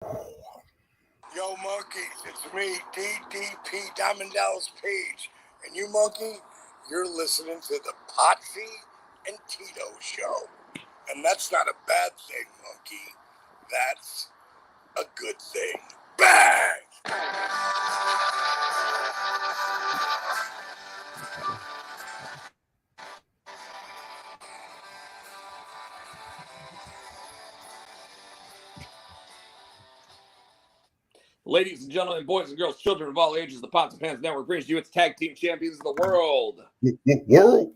Yo, monkeys, it's me, DDP, Diamond Dallas Page. And you, monkey, you're listening to the Potsy and Tino Show. And that's not a bad thing, monkey. That's a good thing. Bang! Ladies and gentlemen, boys and girls, children of all ages, the Pots and Pans Network brings you its tag team champions of the world. World.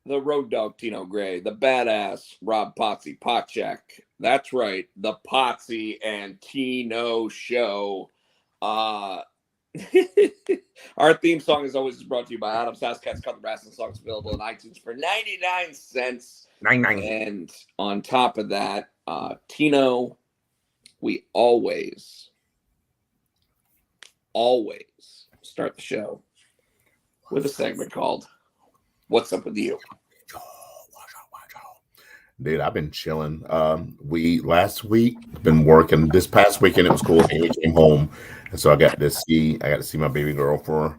The Road Dogg Tino Gray, the badass Rob Potsy Potchek. That's right, the Potsy and Tino Show. Our theme song, as always, is brought to you by Adam's House Cats. Cut the Wrestling Songs available on iTunes for 99 cents. 99. And on top of that, Tino, we always start the show with a segment called What's Up With You? Dude, I've been chilling. Last week been working. This past weekend it was cool. Haley came home, and so I got to see my baby girl for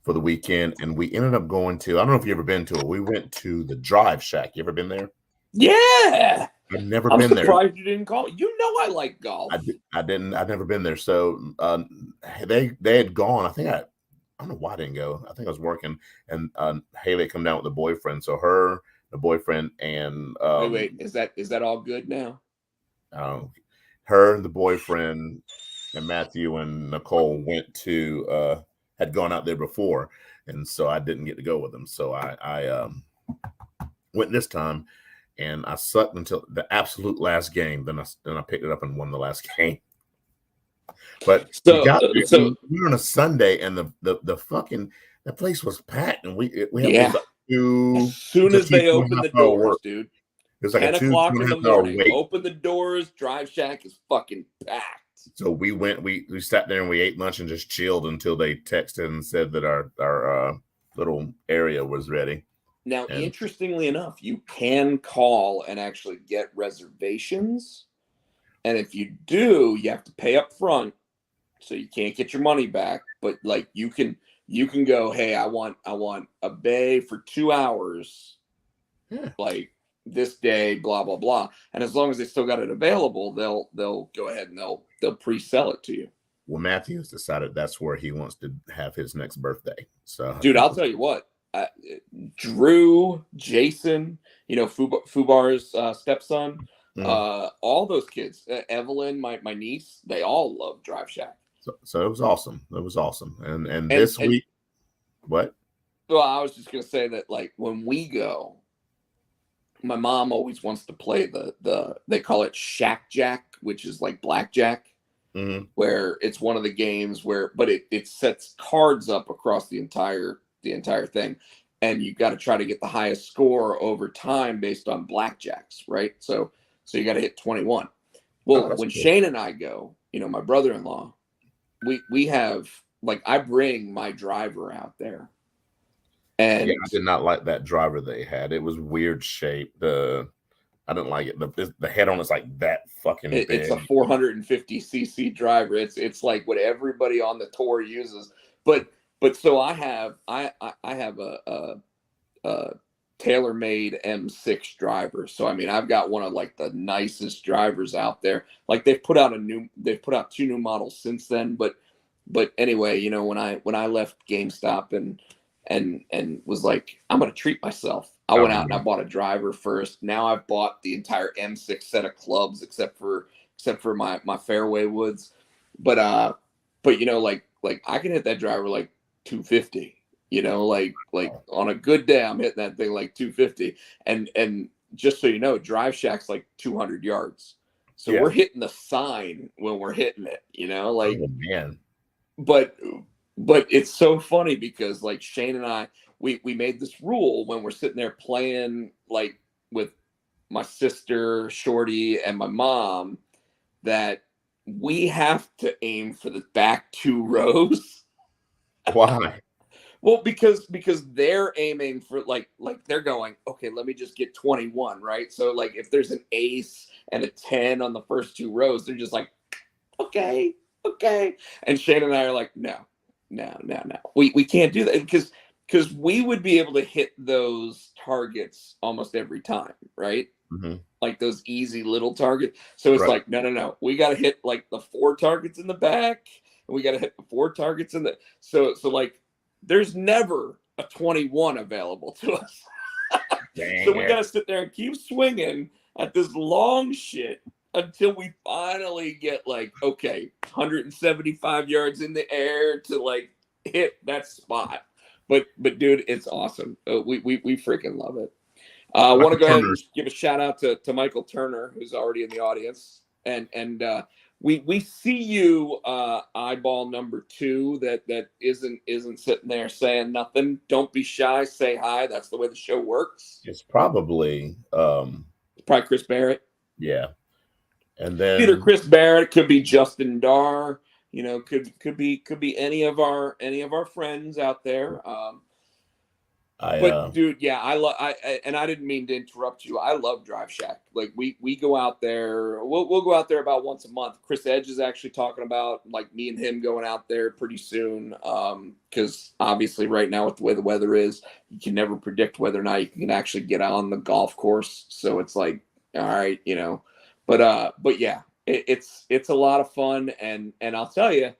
the weekend, and we ended up going to. I don't know if you ever been to it. We went to the Drive Shack. You ever been there? Yeah, I've never I'm been there. surprised you didn't call. You know I like golf. I've never been there. So they had gone. I don't know why I didn't go. I think I was working, and Haley come down with the boyfriend. So her, the boyfriend, and wait, is that all good now? Her, the boyfriend, and Matthew and Nicole had gone out there before, and so I didn't get to go with them. So I went this time. And I sucked until the absolute last game. Then I picked it up and won the last game. But we were on a Sunday, and the fucking that place was packed, and we had as soon as they opened the doors, dude. It was like 10 o'clock in the morning. Wait. Open the doors. Drive Shack is fucking packed. So we went. We sat there and we ate lunch and just chilled until they texted and said that our little area was ready. Now, interestingly enough, you can call and actually get reservations. And if you do, you have to pay up front. So you can't get your money back. But like you can go, hey, I want a bay for 2 hours. Yeah. Like this day, blah, blah, blah. And as long as they still got it available, they'll go ahead and they'll pre-sell it to you. Well, Matthew's decided that's where he wants to have his next birthday. So dude, I'll tell you what. Drew, Jason, Fubar's stepson, all those kids, Evelyn, my niece, they all love Drive Shack. So it was awesome. It was awesome. And this week, what? Well, I was just gonna say that like when we go, my mom always wants to play the they call it Shack Jack, which is like blackjack, where it's one of the games but it sets cards up across the entire thing, and you got to try to get the highest score over time based on blackjacks, right? So you got to hit 21. Well, when cool. Shane and I go, my brother-in-law, we have like I bring my driver out there, and I did not like that driver they had. It was weird shape. I didn't like it. The head on is like that fucking big. It's a 450cc driver. It's like what everybody on the tour uses, but so I have a tailor-made M6 driver. So I mean, I've got one of like the nicest drivers out there. Like they've put out 2 new models since then. But anyway, when I left GameStop and was like, I'm gonna treat myself. I went out and I bought a driver first. Now I've bought the entire M6 set of clubs except for my fairway woods. But like I can hit that driver like 250, like on a good day, I'm hitting that thing like 250. And just so you know, Drive Shack's like 200 yards. So we're hitting the sign when we're hitting it, like, oh, man. But it's so funny because like Shane and I, we made this rule when we're sitting there playing like with my sister, Shorty, and my mom that we have to aim for the back 2 rows. Why? Well, because they're aiming for like they're going, okay, let me just get 21, right? So like if there's an ace and a 10 on the first two rows, they're just like, okay, okay. And Shane and I are like, no, no, no, no. We can't do that because we would be able to hit those targets almost every time, right? Mm-hmm. Like those easy little targets. So it's Right. like, no, no, no. We got to hit like the 4 targets in the back, and we got to hit the 4 targets in the. So like, there's never a 21 available to us. So Dang we it. got to sit there and keep swinging at this long shit until we finally get like, okay, 175 yards in the air to like hit that spot. But dude, it's awesome. We freaking love it. I want to Michael go ahead and Turner's give a shout out to Michael Turner, who's already in the audience, and we see you, eyeball number 2 that isn't sitting there saying nothing. Don't be shy, say hi. That's the way the show works. It's probably It's probably Chris Barrett. yeah. And Either then Chris Barrett, could be Justin Darr. You know, could be any of our friends out there. But dude, yeah, and I didn't mean to interrupt you. I love Drive Shack. Like we go out there. We'll go out there about once a month. Chris Edge is actually talking about like me and him going out there pretty soon. Because obviously right now with the way the weather is, you can never predict whether or not you can actually get on the golf course. So it's like, all right, you know. But yeah, it's a lot of fun, and I'll tell you,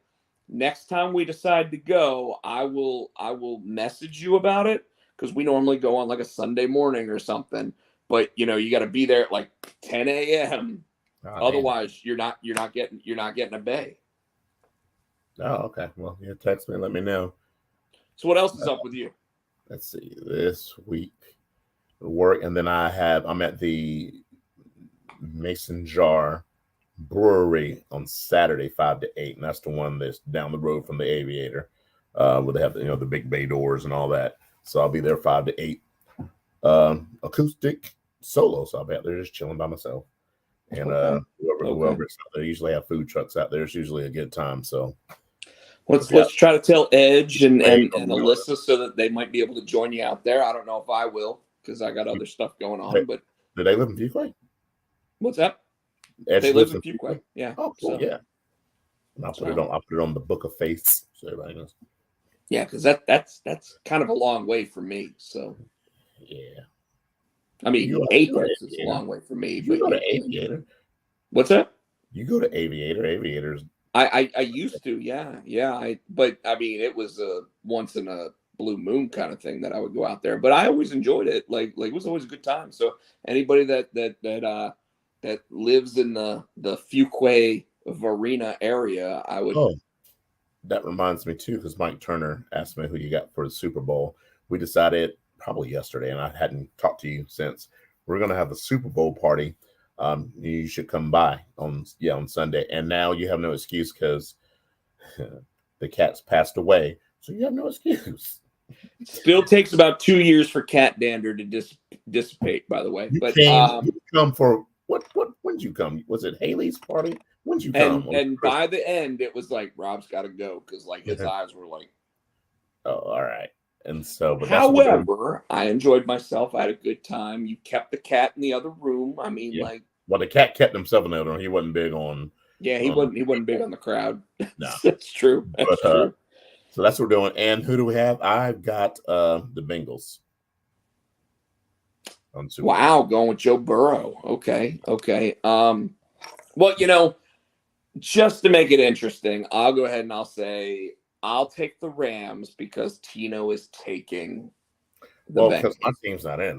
next time we decide to go, I will message you about it because we normally go on like a Sunday morning or something. But you know, you got to be there at like 10 a.m. Otherwise, you're not getting a bay. Oh, okay. Well, yeah, text me and let me know. So what else is up with you? Let's see. This week work, and then I'm at the Mason Jar Brewery on Saturday, 5 to 8, and that's the one that's down the road from the Aviator, where they have the big bay doors and all that. So I'll be there 5 to 8. Acoustic solo, so I'll be out there just chilling by myself. And whoever's out there, usually have food trucks out there. It's usually a good time. So let's try to tell Edge and Alyssa so that they might be able to join you out there. I don't know if I will because I got other stuff going on. But do they live in Fuquay? What's that? Edge they live in Fuquay. Yeah. Oh, cool. Yeah. And I'll put it on the Book of Faiths so everybody knows. Yeah, because that's kind of a long way for me. So yeah. I mean, Apex is a long way for me. You go to Aviator. What's that? You go to Aviator. Aviator's. I used to, yeah. But I mean, it was a once in a blue moon kind of thing that I would go out there. But I always enjoyed it. Like it was always a good time. So anybody that lives in the Fuquay Varina area, I would. Oh, that reminds me too, because Mike Turner asked me who you got for the Super Bowl. We decided probably yesterday, and I hadn't talked to you since. We're going to have a Super Bowl party. You should come by on Sunday. And now you have no excuse because the cat's passed away, so you have no excuse. Still takes about 2 years for cat dander to dissipate. By the way, you come for what? When'd you come? Was it Haley's party? When'd you come? And by the end, it was like Rob's got to go because like his eyes were like, oh, all right. And so, but however, I enjoyed myself. I had a good time. You kept the cat in the other room. I mean, well, the cat kept himself in the other room. He wasn't big on. Yeah, he wasn't big on the crowd. No, that's true. That's true. So that's what we're doing. And who do we have? I've got the Bengals. Wow, going with Joe Burrow. Okay. Well, just to make it interesting, I'll go ahead and I'll say I'll take the Rams because Tino is taking the Bengals. Because my team's not in.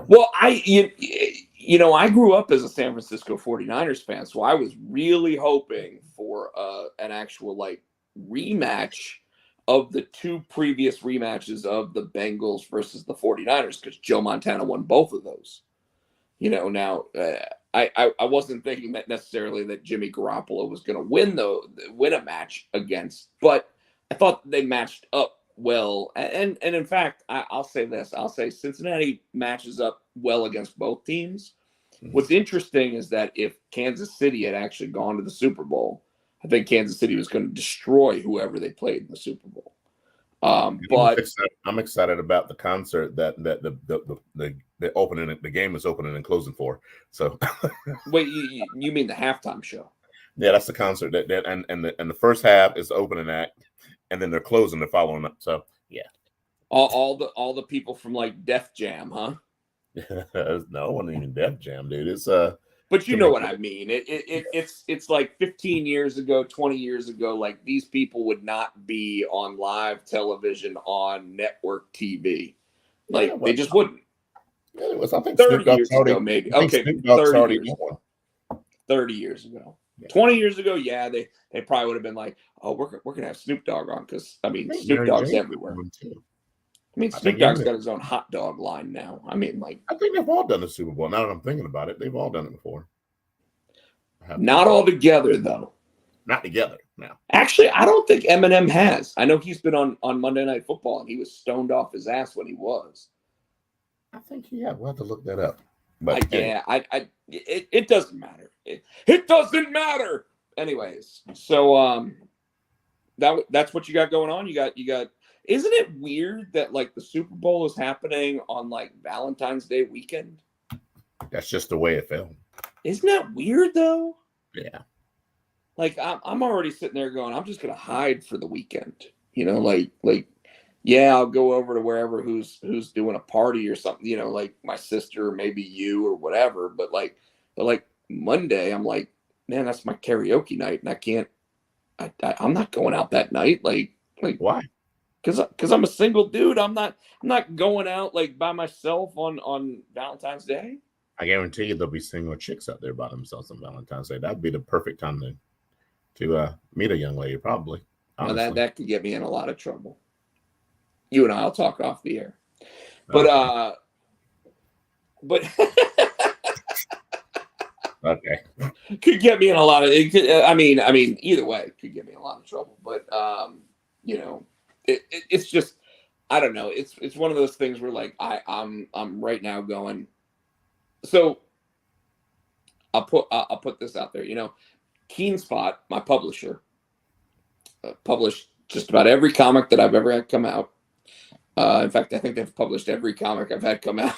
Well, I grew up as a San Francisco 49ers fan, so I was really hoping for an actual rematch of the 2 previous rematches of the Bengals versus the 49ers because Joe Montana won both of those. Now I wasn't thinking that necessarily that Jimmy Garoppolo was going to win a match against, but I thought they matched up well. And in fact, I'll say this. I'll say Cincinnati matches up well against both teams. Mm-hmm. What's interesting is that if Kansas City had actually gone to the Super Bowl, I think Kansas City was going to destroy whoever they played in the Super Bowl. But I'm excited about the concert that the opening, the game is opening and closing for. So wait, you mean the halftime show? yeah, that's the concert that and the first half is the opening act, and then they're closing the following up. So yeah, all the people from like Def Jam, huh? no one even Def Jam, dude. It's But you know what I mean. It's like 15 years ago, 20 years ago. Like these people would not be on live television on network TV. Like yeah, they just wouldn't. Yeah, it was. I think 30 years ago, maybe. Okay, Snoop Dogg's 30 already years won. ago. 30 years ago. Yeah. 20 years ago, yeah, they probably would have been like, oh, we're gonna have Snoop Dogg on because I mean Snoop Mary Dogg's J. everywhere. Too. I mean I Snoop think Dogg's got his own hot dog line now. I mean, like I think they've all done the Super Bowl. Now that I'm thinking about it, they've all done it before. Not all together though. Not together now. Actually, I don't think Eminem has. I know he's been on Monday Night Football and he was stoned off his ass when he was. I think we'll have to look that up. But yeah, it doesn't matter. It doesn't matter. Anyways, so that's what you got going on. You got. Isn't it weird that like the Super Bowl is happening on like Valentine's Day weekend? That's just the way it fell. Isn't that weird though? Yeah. Like I'm already sitting there going, I'm just gonna hide for the weekend. You know, like yeah, I'll go over to wherever who's doing a party or something. You know, like my sister, or maybe you or whatever. But like Monday, I'm like, man, that's my karaoke night, and I can't. I'm not going out that night. Like why? Because I'm a single dude. I'm not going out like by myself on Valentine's Day. I guarantee you there'll be single chicks out there by themselves on Valentine's Day. That'd be the perfect time to meet a young lady, probably. Well, that could get me in a lot of trouble. You and I'll talk off the air. But okay. Could get me in a lot of I mean either way, it could get me in a lot of trouble. But you know, it's just I don't know. It's one of those things where like I'm right now going. So I'll put this out there. You know, Keenspot, my publisher, published just about every comic that I've ever had come out. In fact, I think they've published every comic I've had come out.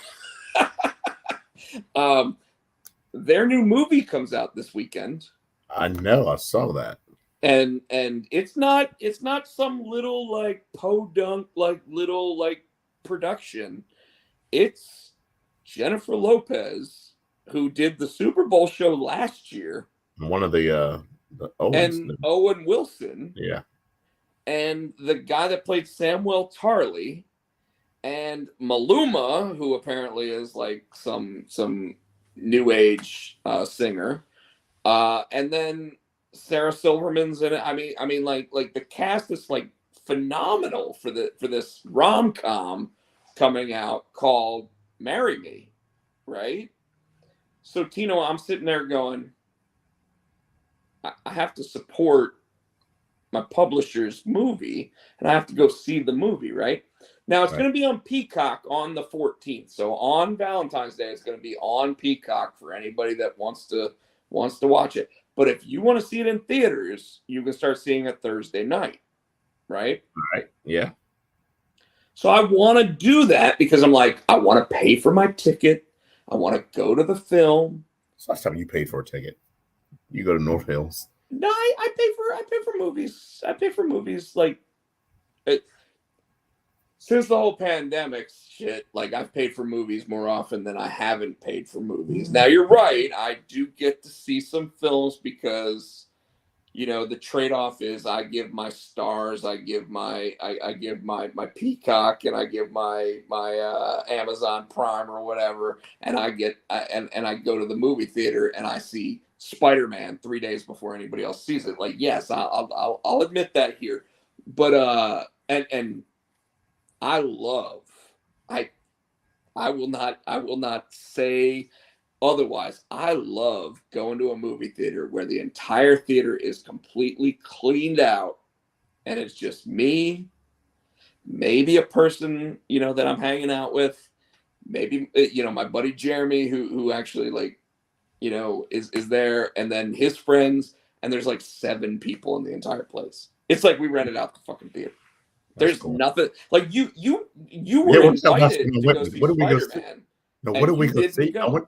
Their new movie comes out this weekend. I know, I saw that. And it's not some little like podunk like little like production. It's Jennifer Lopez, who did the Super Bowl show last year. One of the Owens, and Owen Wilson. Yeah. And the guy that played Samuel Tarly, and Maluma, who apparently is like some new age singer, and then Sarah Silverman's in it. I mean, like the cast is like phenomenal for this rom-com coming out called "Marry Me," right? So Tino, I'm sitting there going, I have to support my publisher's movie, and I have to go see the movie, right? Now it's going to be on Peacock on the 14th. So on Valentine's Day, it's going to be on Peacock for anybody that wants to watch it. But if you want to see it in theaters, you can start seeing it Thursday night, right? Right. Yeah. So I want to do that because I'm like, I want to pay for my ticket. I want to go to the film. So last time you paid for a ticket, you go to North Hills. No, I pay for movies. I pay for movies like since the whole pandemic shit. Like I've paid for movies more often than I haven't paid for movies. Now you're right. I do get to see some films because you know the trade-off is I give my stars, I give my Peacock, and I give my Amazon Prime or whatever, and I get and I go to the movie theater and I see Spider-Man 3 days before anybody else sees it. Like, yes, I'll admit that here, but and I love I will not say otherwise. I love going to a movie theater where the entire theater is completely cleaned out and it's just me, maybe a person, you know, that I'm hanging out with, maybe, you know, my buddy Jeremy, who actually like, you know, is there, and then his friends, and there's like 7 people in the entire place. It's like we rented out the fucking theater. That's There's cool. nothing like you Yeah, were what I watched invited when I to go went. see What did we go see? Spider-Man, No, what and did we you go didn't see? go.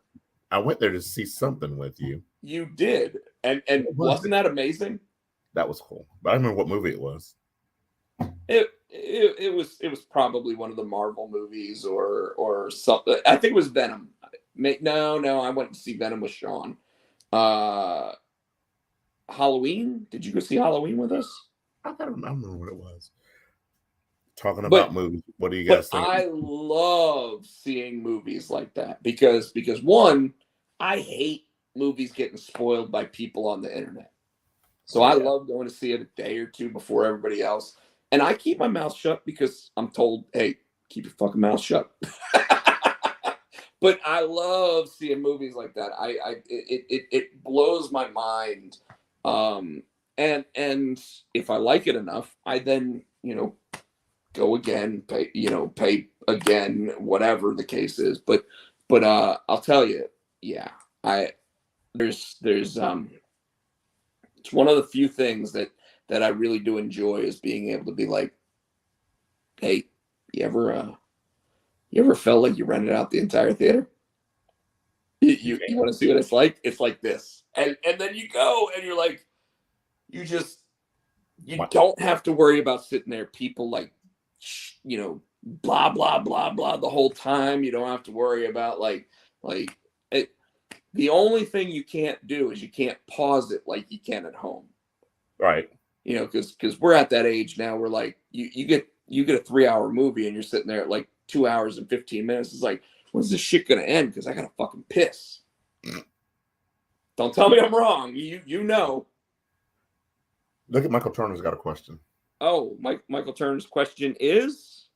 I went there to see something with you. You did, and What was wasn't it? that amazing? That was cool. But I don't remember what movie it was. It was probably one of the Marvel movies or something. I think it was Venom. No, I went to see Venom with Sean. Uh, Halloween? Did you go see Halloween with us? I don't remember what it was. Talking But about movies. What do you but guys think? I love seeing movies like that because one, I hate movies getting spoiled by people on the internet. So I Yeah. love going to see it a day or two before everybody else. And I keep my mouth shut because I'm told, hey, keep your fucking mouth shut. But I love seeing movies like that. It blows my mind. And if I like it enough, I then, go again, pay again, whatever the case is. But I'll tell you, yeah, I there's it's one of the few things that I really do enjoy is being able to be like, hey, you ever felt like you rented out the entire theater? You want to see what it's like? It's like this, and then you go and you're like, you just you don't have to worry about sitting there, people like, blah blah blah blah the whole time. You don't have to worry about like it. The only thing you can't do is you can't pause it like you can at home. Right. Because we're at that age now where like you get a 3 hour movie and you're sitting there at like 2 hours and 15 minutes. It's like, when's this shit gonna end? Because I gotta fucking piss. Don't tell me I'm wrong. You know. Look at Michael Turner's got a question. Oh, Michael Turner's question is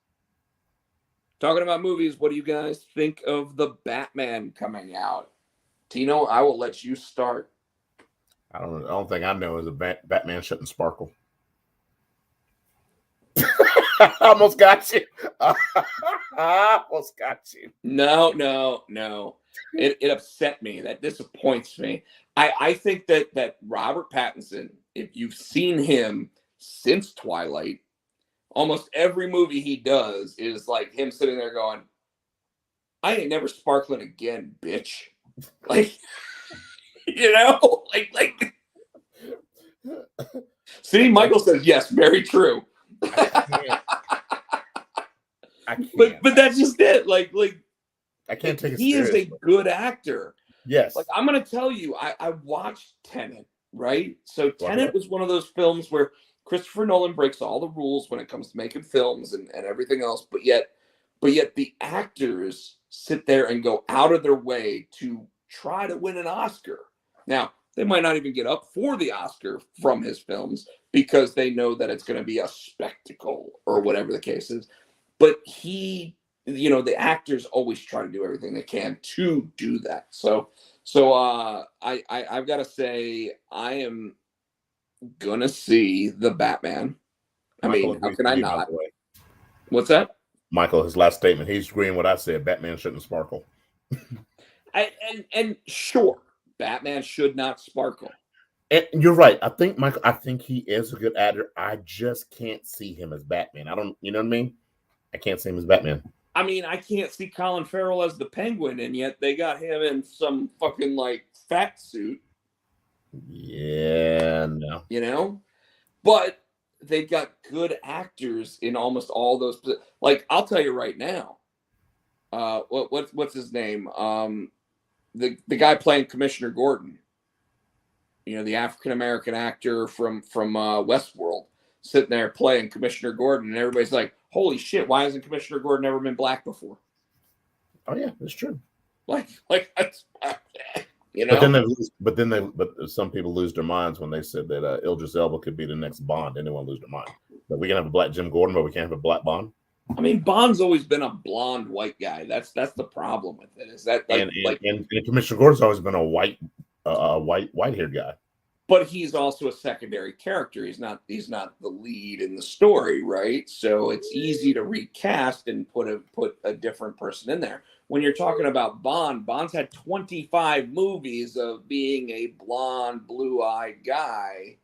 talking about movies. What do you guys think of the Batman coming out? Tino, I will let you start. I don't think I know is a Batman shouldn't sparkle. I almost got you. I almost got you. No. It upset me. That disappoints me. I think that Robert Pattinson, if you've seen him since Twilight, almost every movie he does is like him sitting there going, I ain't never sparkling again, bitch. Like, like. See, Michael says yes, very true. I can't. But that's just it. Like I can't take it he seriously. is a good actor. Yes. Like, I'm gonna tell you, I watched Tenet, right? So Tenet was one of those films where Christopher Nolan breaks all the rules when it comes to making films and everything else, but yet the actors sit there and go out of their way to try to win an Oscar. Now, they might not even get up for the Oscar from his films because they know that it's going to be a spectacle or whatever the case is. But the actors always try to do everything they can to do that. So I've got to say I am gonna see the Batman. I mean, how can I not? What's that? Michael, his last statement, he's agreeing what I said. Batman shouldn't sparkle. And sure, Batman should not sparkle. And you're right. I think he is a good actor. I just can't see him as Batman. You know what I mean? I can't see him as Batman. I mean, I can't see Colin Farrell as the Penguin, and yet they got him in some fucking like fat suit. Yeah, no. But they've got good actors in almost all those. Like, I'll tell you right now. What's his name? The guy playing Commissioner Gordon. The African American actor from Westworld, sitting there playing Commissioner Gordon, and everybody's like, "Holy shit! Why hasn't Commissioner Gordon ever been black before?" Oh yeah, that's true. Like But some people lose their minds when they said that Idris Elba could be the next Bond. Anyone lose their mind? But we can have a black Jim Gordon, but we can't have a black Bond. I mean, Bond's always been a blonde white guy. That's the problem with it. Is that and Commissioner Gordon's always been a white haired guy. But he's also a secondary character. He's not the lead in the story, right? So it's easy to recast and put a different person in there. When you're talking about Bond's had 25 movies of being a blonde, blue-eyed guy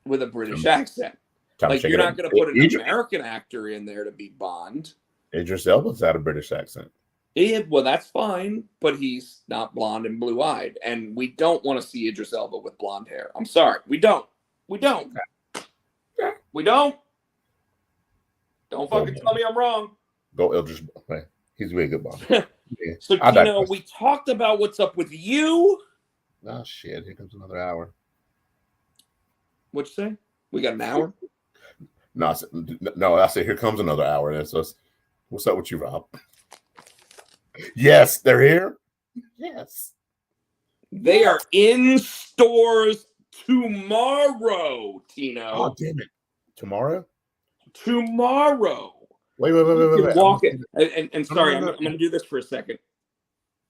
with a British accent. Time to Like check you're it out. not going to put an American actor in there to be Bond. Idris Elba's had a British accent. Well, that's fine, but he's not blonde and blue-eyed, and we don't want to see Idris Elba with blonde hair. I'm sorry, we don't. We don't. We don't. Don't fucking tell me I'm wrong. Go Idris. Okay. He's really good Bond. Yeah. So, Tino, we talked about what's up with you. Oh shit! Here comes another hour. What'd you say? We got an hour? No, I said here comes another hour. And so, what's up with you, Rob? Yes, they're here. Yes, they are in stores tomorrow, Tino. Oh damn it! Tomorrow. Wait. Walk it. And sorry, I'm going to do this for a second.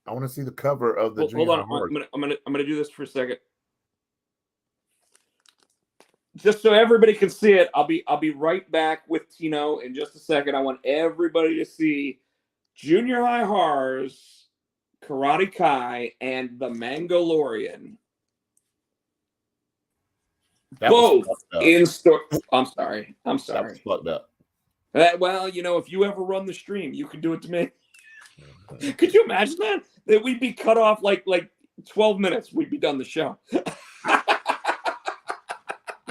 I want to see the cover of the. Hold on, I'm gonna do this for a second. Just so everybody can see it, I'll be right back with Tino in just a second. I want everybody to see Junior High Horrors, Karate Kai, and The Mandalorian. Both in store. I'm sorry. That was fucked up. Well, if you ever run the stream, you can do it to me. Could you imagine that? That we'd be cut off like 12 minutes. We'd be done the show.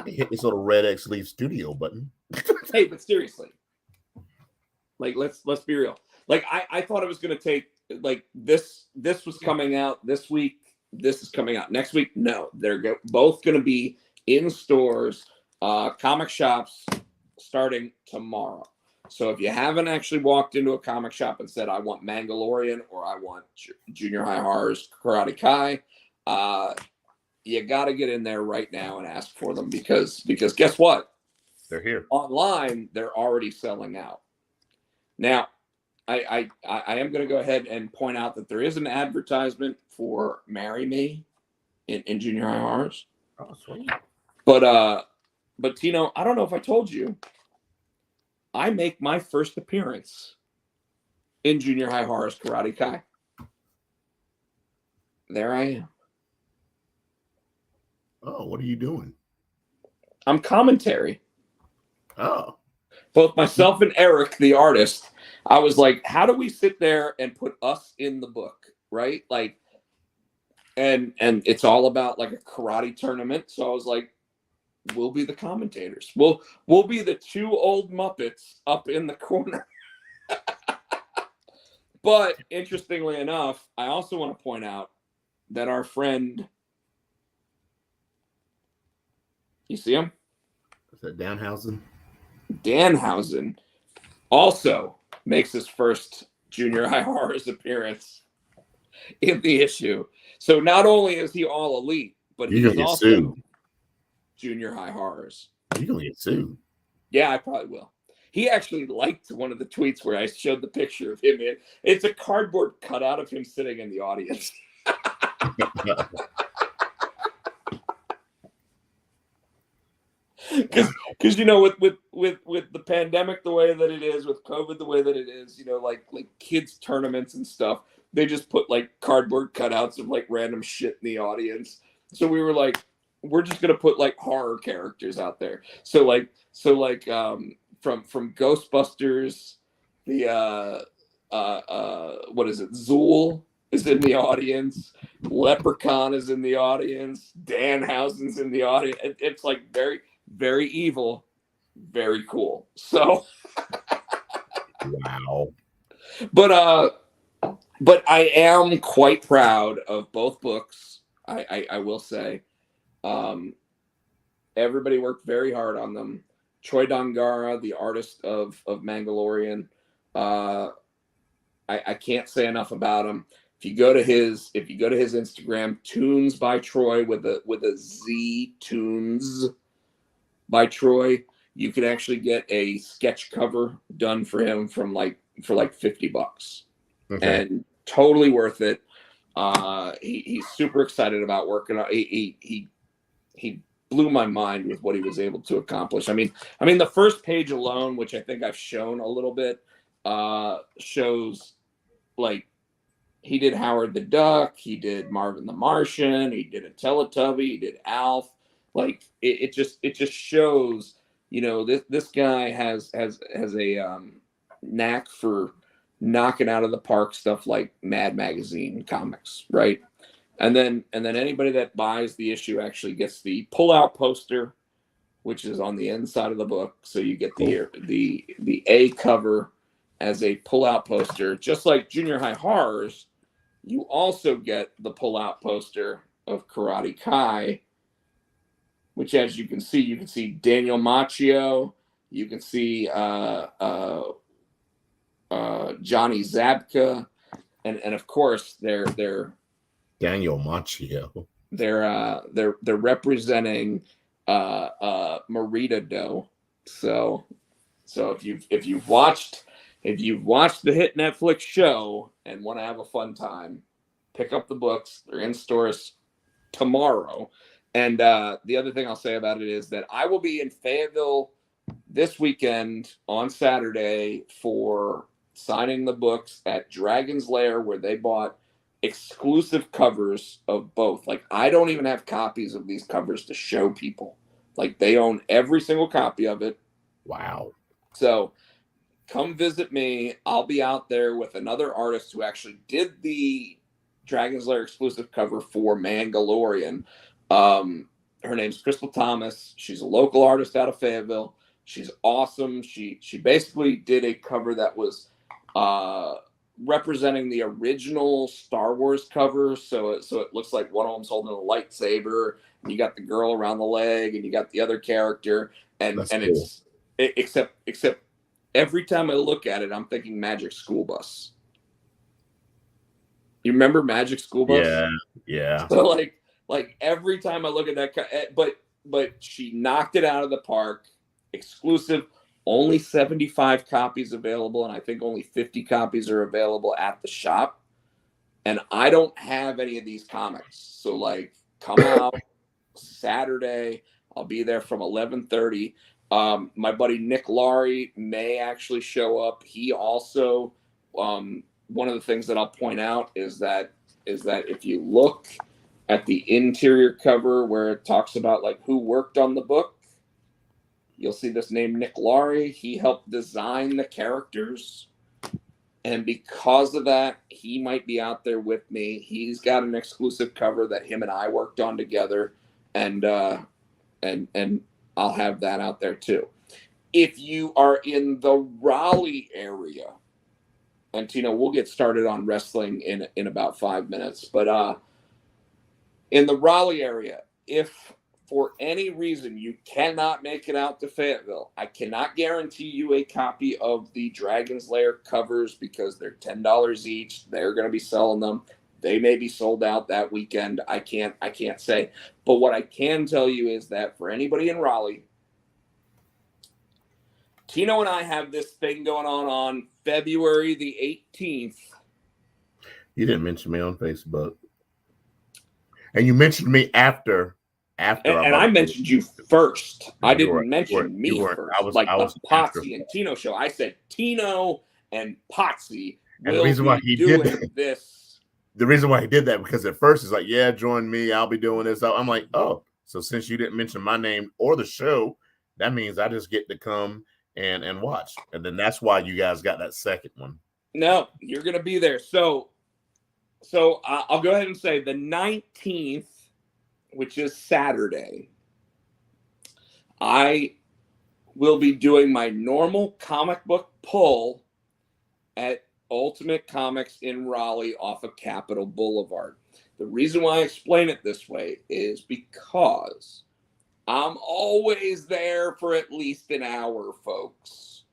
Hit this little red X Leaf Studio button. Hey, but seriously, let's be real. I thought it was going to take this was coming out this week. This is coming out next week. No, they're both going to be in stores, comic shops, starting tomorrow. So if you haven't actually walked into a comic shop and said, I want Mandalorian or I want Junior High Horrors Karate Kai, you got to get in there right now and ask for them because guess what? They're here. Online, they're already selling out. Now, I am going to go ahead and point out that there is an advertisement for Marry Me in Junior High Horrors. Oh, sweet. But Tino, I don't know if I told you, I make my first appearance in Junior High Horrors Karate Kai. There I am. Oh, what are you doing? I'm commentary. Oh. Both myself and Eric, the artist, I was like, how do we sit there and put us in the book, right? And it's all about like a karate tournament. So I was like, we'll be the commentators. We'll be the two old Muppets up in the corner. But interestingly enough, I also want to point out that our friend, you see him? Is that Danhausen? Danhausen also makes his first Junior High Horrors appearance in the issue. So not only is he all elite, but he's also sued. Junior High Horrors. You're going to get sued. Yeah, I probably will. He actually liked one of the tweets where I showed the picture of him. It's a cardboard cutout of him sitting in the audience. Because with the pandemic the way that it is, with COVID the way that it is, like kids tournaments and stuff, they just put cardboard cutouts of random shit in the audience. So we were like, we're just gonna put horror characters out there. So from Ghostbusters, the what is it? Zool is in the audience. Leprechaun is in the audience. Danhausen's in the audience. It's very, very evil, very cool. So, wow. But I am quite proud of both books. I will say, everybody worked very hard on them. Troy Dongara, the artist of Mandalorian, I can't say enough about him. If you go to his Instagram, Tunes by Troy with a Z, Tunes by Troy, you can actually get a sketch cover done for him for $50. Okay. And totally worth it. He's super excited about working on. He blew my mind with what he was able to accomplish. I mean, the first page alone, which I think I've shown a little bit, shows he did Howard the Duck, he did Marvin the Martian, he did a Teletubby, he did Alf. It just shows this guy has a knack for knocking out of the park stuff like Mad Magazine comics, right? And then anybody that buys the issue actually gets the pull-out poster, which is on the inside of the book. So you get the A cover as a pull-out poster, just like Junior High Horrors. You also get the pull-out poster of Karate Kai, which, as you can see Daniel Macchio, you can see Johnny Zabka, and of course they're Daniel Macchio. They're representing Marita Do. So if you've watched the hit Netflix show and want to have a fun time, pick up the books. They're in stores tomorrow. And the other thing I'll say about it is that I will be in Fayetteville this weekend on Saturday for signing the books at Dragon's Lair, where they bought exclusive covers of both. Like, I don't even have copies of these covers to show people. Like, they own every single copy of it. Wow. So come visit me. I'll be out there with another artist who actually did the Dragon's Lair exclusive cover for Mandalorian. Her name's Crystal Thomas. She's a local artist out of Fayetteville. She's awesome. She basically did a cover that was representing the original Star Wars cover. So it looks like one of them's holding a lightsaber. And you got the girl around the leg, and you got the other character. And that's and cool. except every time I look at it, I'm thinking Magic School Bus. You remember Magic School Bus? Yeah. So like every time I look at that, but she knocked it out of the park. Exclusive, only 75 copies available, and I think only 50 copies are available at the shop. And I don't have any of these comics, so like, come out Saturday. I'll be there from 11:30. My buddy Nick Laurie may actually show up. He also, one of the things that I'll point out is that if you look at the interior cover where it talks about like who worked on the book, you'll see this name Nick Laurie. He helped design the characters. And because of that, he might be out there with me. He's got an exclusive cover that him and I worked on together. And I'll have that out there too. If you are in the Raleigh area, and Tino, we'll get started on wrestling in about 5 minutes. But in the Raleigh area, if for any reason you cannot make it out to Fayetteville, I cannot guarantee you a copy of the Dragon's Lair covers because they're $10 each. They're going to be selling them. They may be sold out that weekend. I can't say. But what I can tell you is that for anybody in Raleigh, Tino and I have this thing going on February the 18th. You didn't mention me on Facebook. And you mentioned me after and I mentioned you first. I didn't mention me first. I was the Potsy and Tino show. I said Tino and Potsy will the reason why he did this. The reason why he did that, because at first he's like, yeah, join me. I'll be doing this. I'm like, oh, so since you didn't mention my name or the show, that means I just get to come and watch. And then that's why you guys got that second one. No, you're going to be there. So I'll go ahead and say the 19th, which is Saturday, I will be doing my normal comic book pull at Ultimate Comics in Raleigh off of Capitol Boulevard. The reason why I explain it this way is because I'm always there for at least an hour, folks.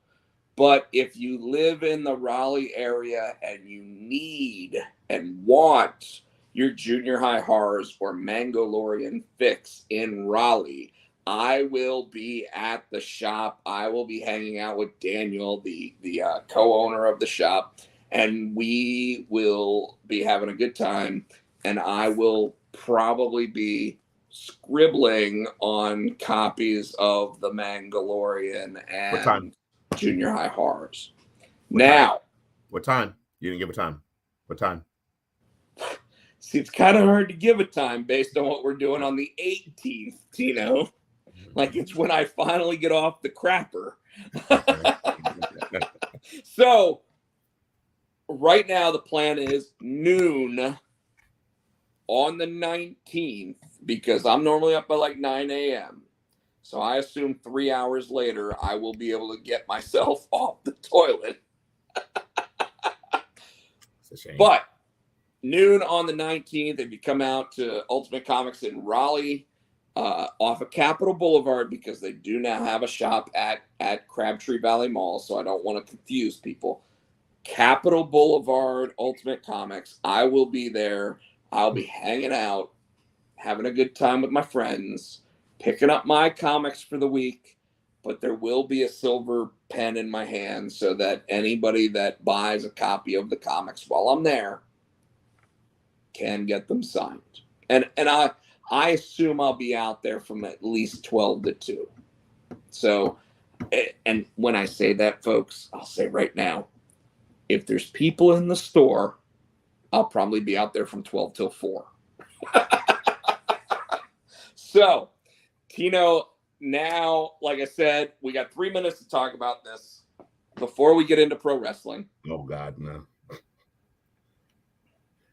But if you live in the Raleigh area and you need and want your Junior High Horrors or Mandalorian fix in Raleigh, I will be at the shop. I will be hanging out with Daniel, the co-owner of the shop, and we will be having a good time. And I will probably be scribbling on copies of the Mandalorian and Junior High Horrors. What time? You didn't give a time. What time? See, it's kind of hard to give a time based on what we're doing on the 18th, Tino. Like it's when I finally get off the crapper. So right now the plan is noon on the 19th, because I'm normally up by like 9 a.m. So I assume 3 hours later I will be able to get myself off the toilet. It's a shame. But noon on the 19th, if you come out to Ultimate Comics in Raleigh, off of Capitol Boulevard, because they do now have a shop at Crabtree Valley Mall, so I don't want to confuse people. Capitol Boulevard, Ultimate Comics. I will be there. I'll be hanging out, having a good time with my friends, picking up my comics for the week, but there will be a silver pen in my hand so that anybody that buys a copy of the comics while I'm there can get them signed. And I assume I'll be out there from at least 12 to 2. So, and when I say that, folks, I'll say right now, if there's people in the store, I'll probably be out there from 12 till 4. So, Tino, now, like I said, we got 3 minutes to talk about this before we get into pro wrestling. Oh, God, no.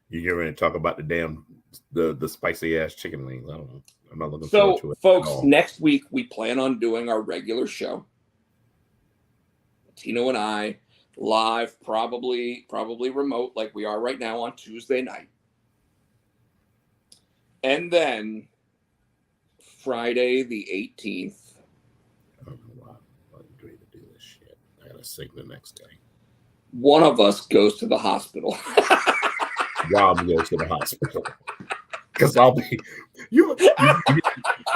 You get ready to talk about the damn the spicy ass chicken wings. I don't know. I'm not looking forward to it. Folks, next week we plan on doing our regular show. Tino and I live, probably remote, like we are right now on Tuesday night. And then Friday the 18th. I don't know why I'm agreed to do this shit. I gotta sing the next day. One of us goes to the hospital. Rob goes to the hospital. Because I'll be you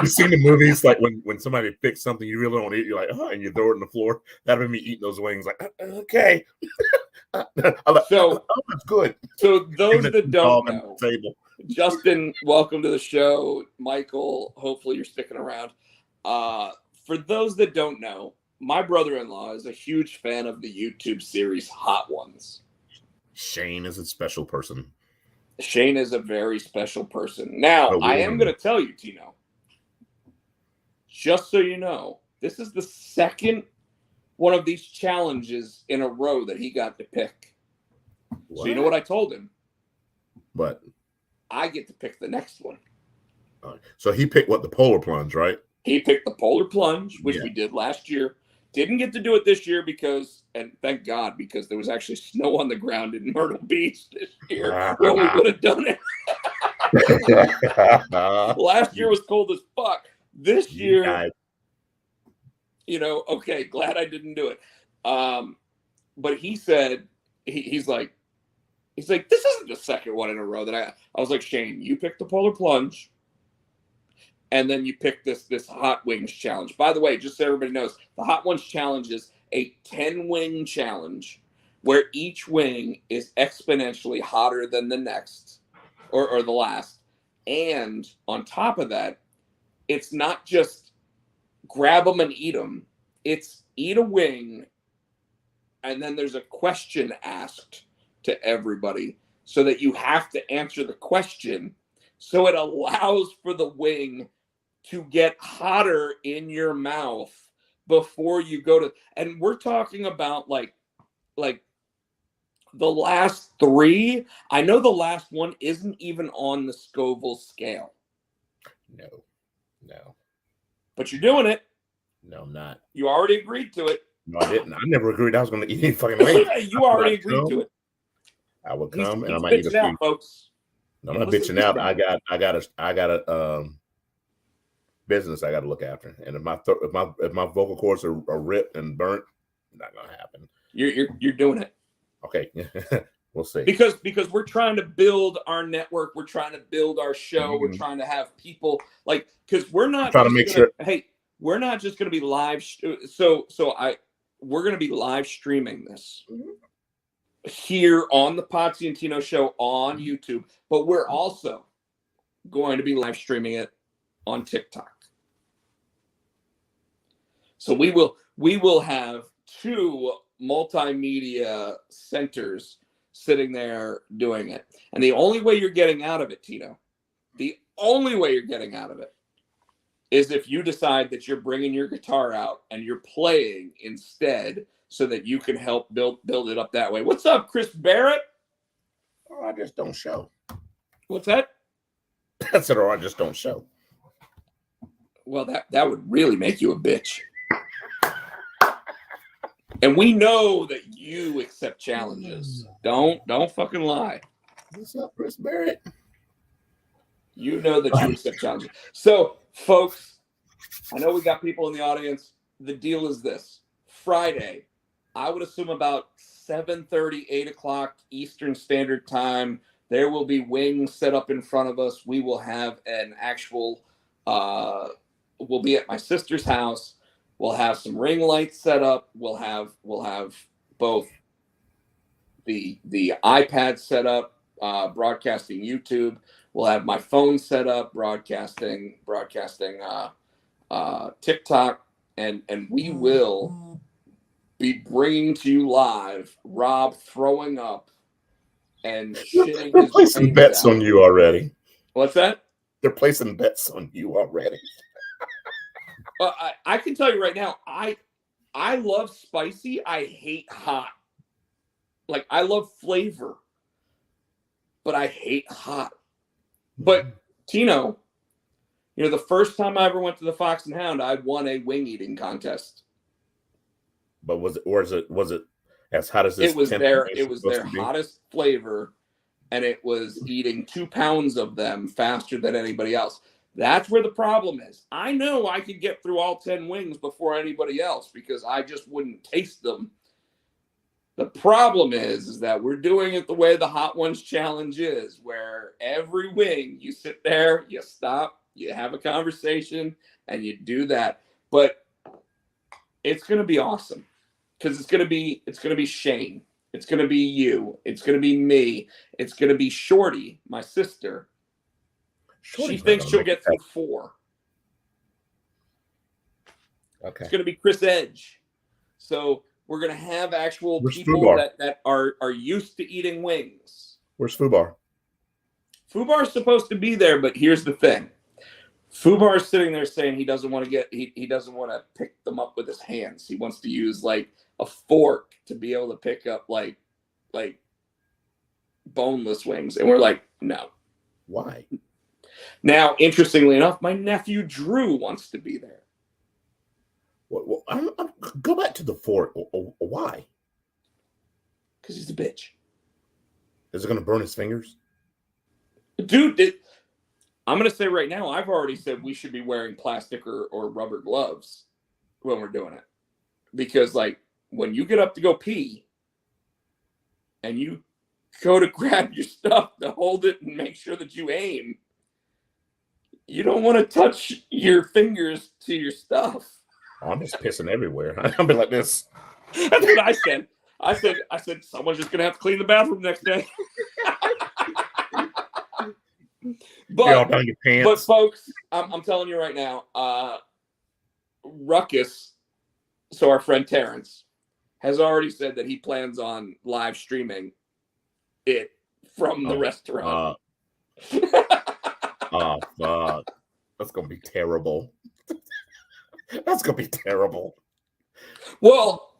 seen the movies like when somebody picks something you really don't want to eat, you're like, oh, and you throw it on the floor. That'll be me eating those wings, like, okay. I'm like, So that's good. So those that don't know, table. Justin, welcome to the show. Michael, hopefully you're sticking around. For those that don't know, my brother-in-law is a huge fan of the YouTube series Hot Ones. Shane is a special person. Shane is a very special person. Now, I am going to tell you, Tino, just so you know, this is the second one of these challenges in a row that he got to pick. What? So you know what I told him? What? I get to pick the next one. So he picked what, the polar plunge, right? He picked the polar plunge, which we did last year. Didn't get to do it this year because, and thank God, because there was actually snow on the ground in Myrtle Beach this year when we would have done it. Last year was cold as fuck. This year, you know, okay, glad I didn't do it. But he said, he's like, this isn't the second one in a row that I was like, Shane, you picked the polar plunge. And then you pick this Hot Wings challenge. By the way, just so everybody knows, the Hot Wings challenge is a 10-wing challenge where each wing is exponentially hotter than the next or the last. And on top of that, it's not just grab them and eat them. It's eat a wing, and then there's a question asked to everybody so that you have to answer the question. So it allows for the wing to get hotter in your mouth before you go to, and we're talking about like the last 3. I know the last one isn't even on the Scoville scale. No. But you're doing it. No, I'm not. You already agreed to it. No, I didn't. I never agreed I was going to eat any fucking wings. You already agreed to it. I would come and I might eat a few. Folks. I'm not bitching out. I got a business I got to look after, and if my vocal cords are ripped and burnt, not gonna happen. You're doing it. Okay, we'll see. Because we're trying to build our network, we're trying to build our show, we're trying to have people like, because we're not trying to make sure. Hey, we're not just going to be live. We're going to be live streaming this. Here on the Potsy and Tino Show on YouTube, but we're also going to be live streaming it on TikTok. So we will have 2 multimedia centers sitting there doing it. And the only way you're getting out of it, Tino, the only way you're getting out of it is if you decide that you're bringing your guitar out and you're playing instead so that you can help build it up that way. What's up, Chris Barrett? Or I just don't show. What's that? I said, or I just don't show. Well, that would really make you a bitch. And we know that you accept challenges. Don't fucking lie. What's up, Chris Barrett? You know that you accept challenges. So, folks, I know we got people in the audience. The deal is this. Friday, I would assume about 7:30, 8 o'clock Eastern Standard Time, there will be wings set up in front of us. We will have an actual, we'll be at my sister's house. We'll have some ring lights set up. We'll have both the iPad set up, broadcasting YouTube. We'll have my phone set up, broadcasting TikTok, and we will be bringing to you live Rob throwing up and shitting They're his placing brains bets out. on you already. What's that? They're placing bets on you already. I can tell you right now, I love spicy. I hate hot. Like, I love flavor, but I hate hot. But Tino, you know, the first time I ever went to the Fox and Hound, I won a wing eating contest. But was it as hot as this? It was their to be? hottest flavor, and it was eating 2 pounds of them faster than anybody else. That's where the problem is. I know I could get through all 10 wings before anybody else because I just wouldn't taste them. The problem is that we're doing it the way the Hot Ones Challenge is, where every wing, you sit there, you stop, you have a conversation, and you do that. But it's going to be awesome because it's going to be Shane. It's going to be you. It's going to be me. It's going to be Shorty, my sister. She thinks she'll get through 4. Okay. It's going to be Chris Edge. So we're going to have actual Where's people that are used to eating wings. Where's Fubar? Fubar's supposed to be there, but here's the thing. Fubar's sitting there saying he doesn't want to he doesn't want to pick them up with his hands. He wants to use like a fork to be able to pick up like boneless wings. And we're like, no. Why? Now, interestingly enough, my nephew Drew wants to be there. Well, go back to the fork. Why? Because he's a bitch. Is it going to burn his fingers? Dude, I'm going to say right now, I've already said we should be wearing plastic or rubber gloves when we're doing it. Because, like, when you get up to go pee and you go to grab your stuff to hold it and make sure that you aim, you don't want to touch your fingers to your stuff. I'm just pissing everywhere. I'll be like this. That's what I said. I said someone's just gonna have to clean the bathroom next day. But folks, I'm telling you right now, Ruckus, so our friend Terrence, has already said that he plans on live streaming it from the restaurant. Oh, fuck. That's going to be terrible. That's going to be terrible. Well,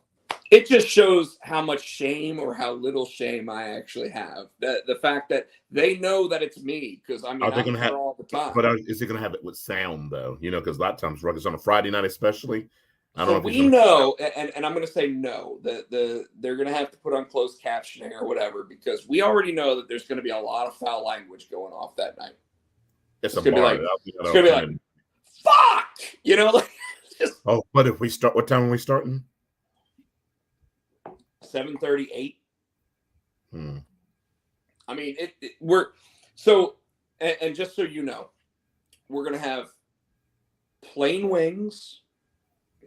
it just shows how much shame or how little shame I actually have. The fact that they know that it's me, because I mean, I'm there all the time. But is he going to have it with sound, though? You know, because a lot of times, Ruckus on a Friday night especially, I don't know if we know, and I'm going to say no, they're going to have to put on closed captioning or whatever, because we already know that there's going to be a lot of foul language going off that night. It's going to be like, fuck! You know, like, just... Oh, but if we start, what time are we starting? 7:38. I mean, we're so, and just so you know, we're going to have plain wings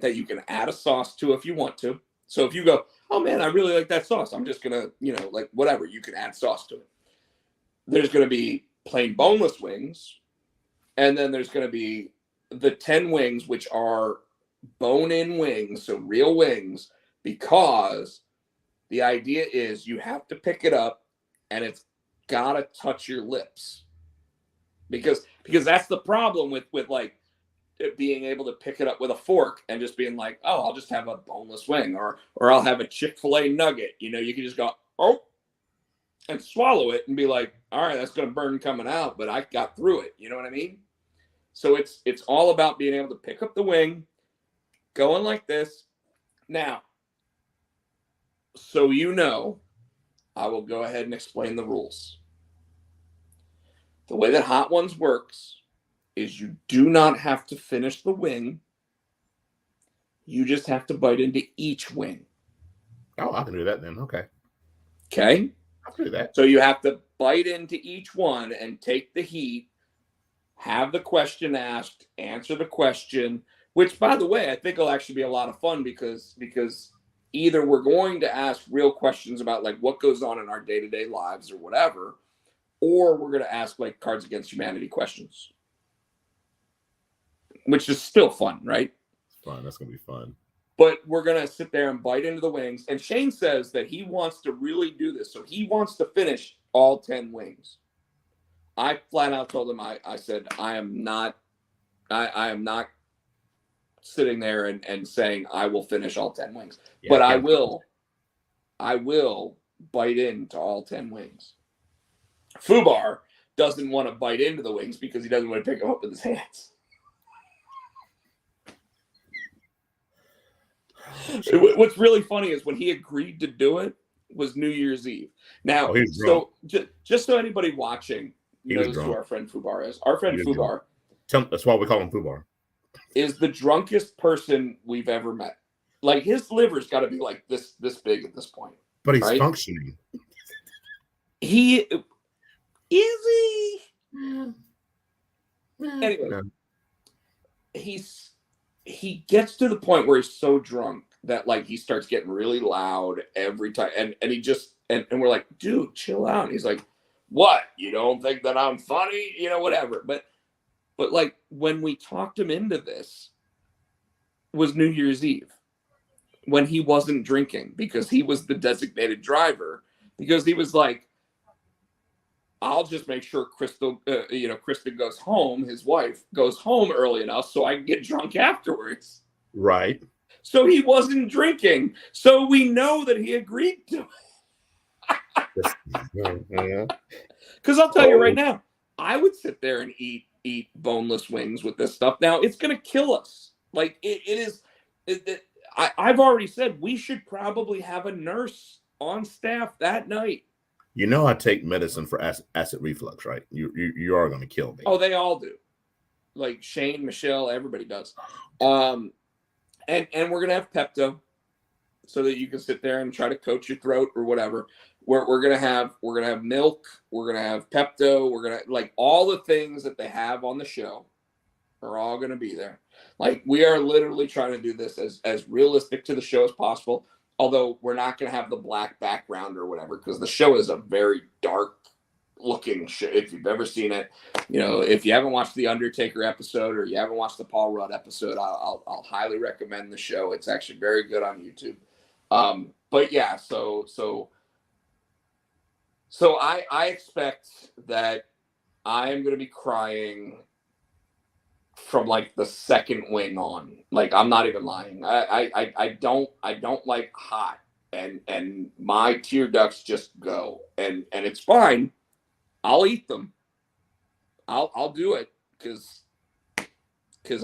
that you can add a sauce to if you want to. So if you go, oh man, I really like that sauce, I'm just going to, you know, like whatever, you can add sauce to it. There's going to be plain boneless wings. And then there's going to be the 10 wings, which are bone-in wings, so real wings, because the idea is you have to pick it up and it's got to touch your lips. Because that's the problem with like being able to pick it up with a fork and just being like, oh, I'll just have a boneless wing, or I'll have a Chick-fil-A nugget. You know, you can just go, oh, and swallow it and be like, all right, that's going to burn coming out, but I got through it. You know what I mean? So it's all about being able to pick up the wing, going like this. Now, so you know, I will go ahead and explain the rules. The way that Hot Ones works is you do not have to finish the wing. You just have to bite into each wing. Oh, I can do that then. Okay. Okay? I'll do that. So you have to bite into each one and take the heat, have the question asked, answer the question, which, by the way, I think will actually be a lot of fun because either we're going to ask real questions about like what goes on in our day-to-day lives or whatever, or we're going to ask like Cards Against Humanity questions, which is still fun, right? It's fun. That's going to be fun. But we're going to sit there and bite into the wings. And Shane says that he wants to really do this. So he wants to finish all 10 wings. I flat out told him, I said, I am not sitting there and saying I will finish all 10 wings. Yeah, but I will bite into all 10 wings. Fubar doesn't want to bite into the wings because he doesn't want to pick them up with his hands. What's really funny is when he agreed to do it was New Year's Eve. Now, so just so anybody watching knows who our friend Fubar is. Our friend Fubar. That's why we call him Fubar. Is the drunkest person we've ever met. Like his liver's got to be like this big at this point. But he's functioning. He is he. Anyway, he gets to the point where he's so drunk that like he starts getting really loud every time, and he just and we're like, dude, chill out. And he's like, what? You don't think that I'm funny? You know, whatever. But like when we talked him into this, it was New Year's Eve when he wasn't drinking because he was the designated driver, because he was like, I'll just make sure Krista goes home. His wife goes home early enough so I can get drunk afterwards. Right. So he wasn't drinking. So we know that he agreed to it. Because I'll tell you right now, I would sit there and eat boneless wings with this stuff. Now it's going to kill us. Like I've already said we should probably have a nurse on staff that night. You know, I take medicine for acid reflux, right? You are going to kill me. Oh, they all do. Like Shane, Michelle, everybody does. And we're going to have Pepto so that you can sit there and try to coat your throat or whatever. We're going to have milk. We're going to have Pepto. We're going to like all the things that they have on the show are all going to be there. Like we are literally trying to do this as realistic to the show as possible. Although we're not going to have the black background or whatever, because the show is a very dark looking show. If you've ever seen it, you know, if you haven't watched the Undertaker episode or you haven't watched the Paul Rudd episode, I'll highly recommend the show. It's actually very good on YouTube. But yeah, so I expect that I am going to be crying from like the second wing on. Like I'm not even lying. I don't like hot, and my tear ducts just go, and it's fine. I'll eat them. I'll do it because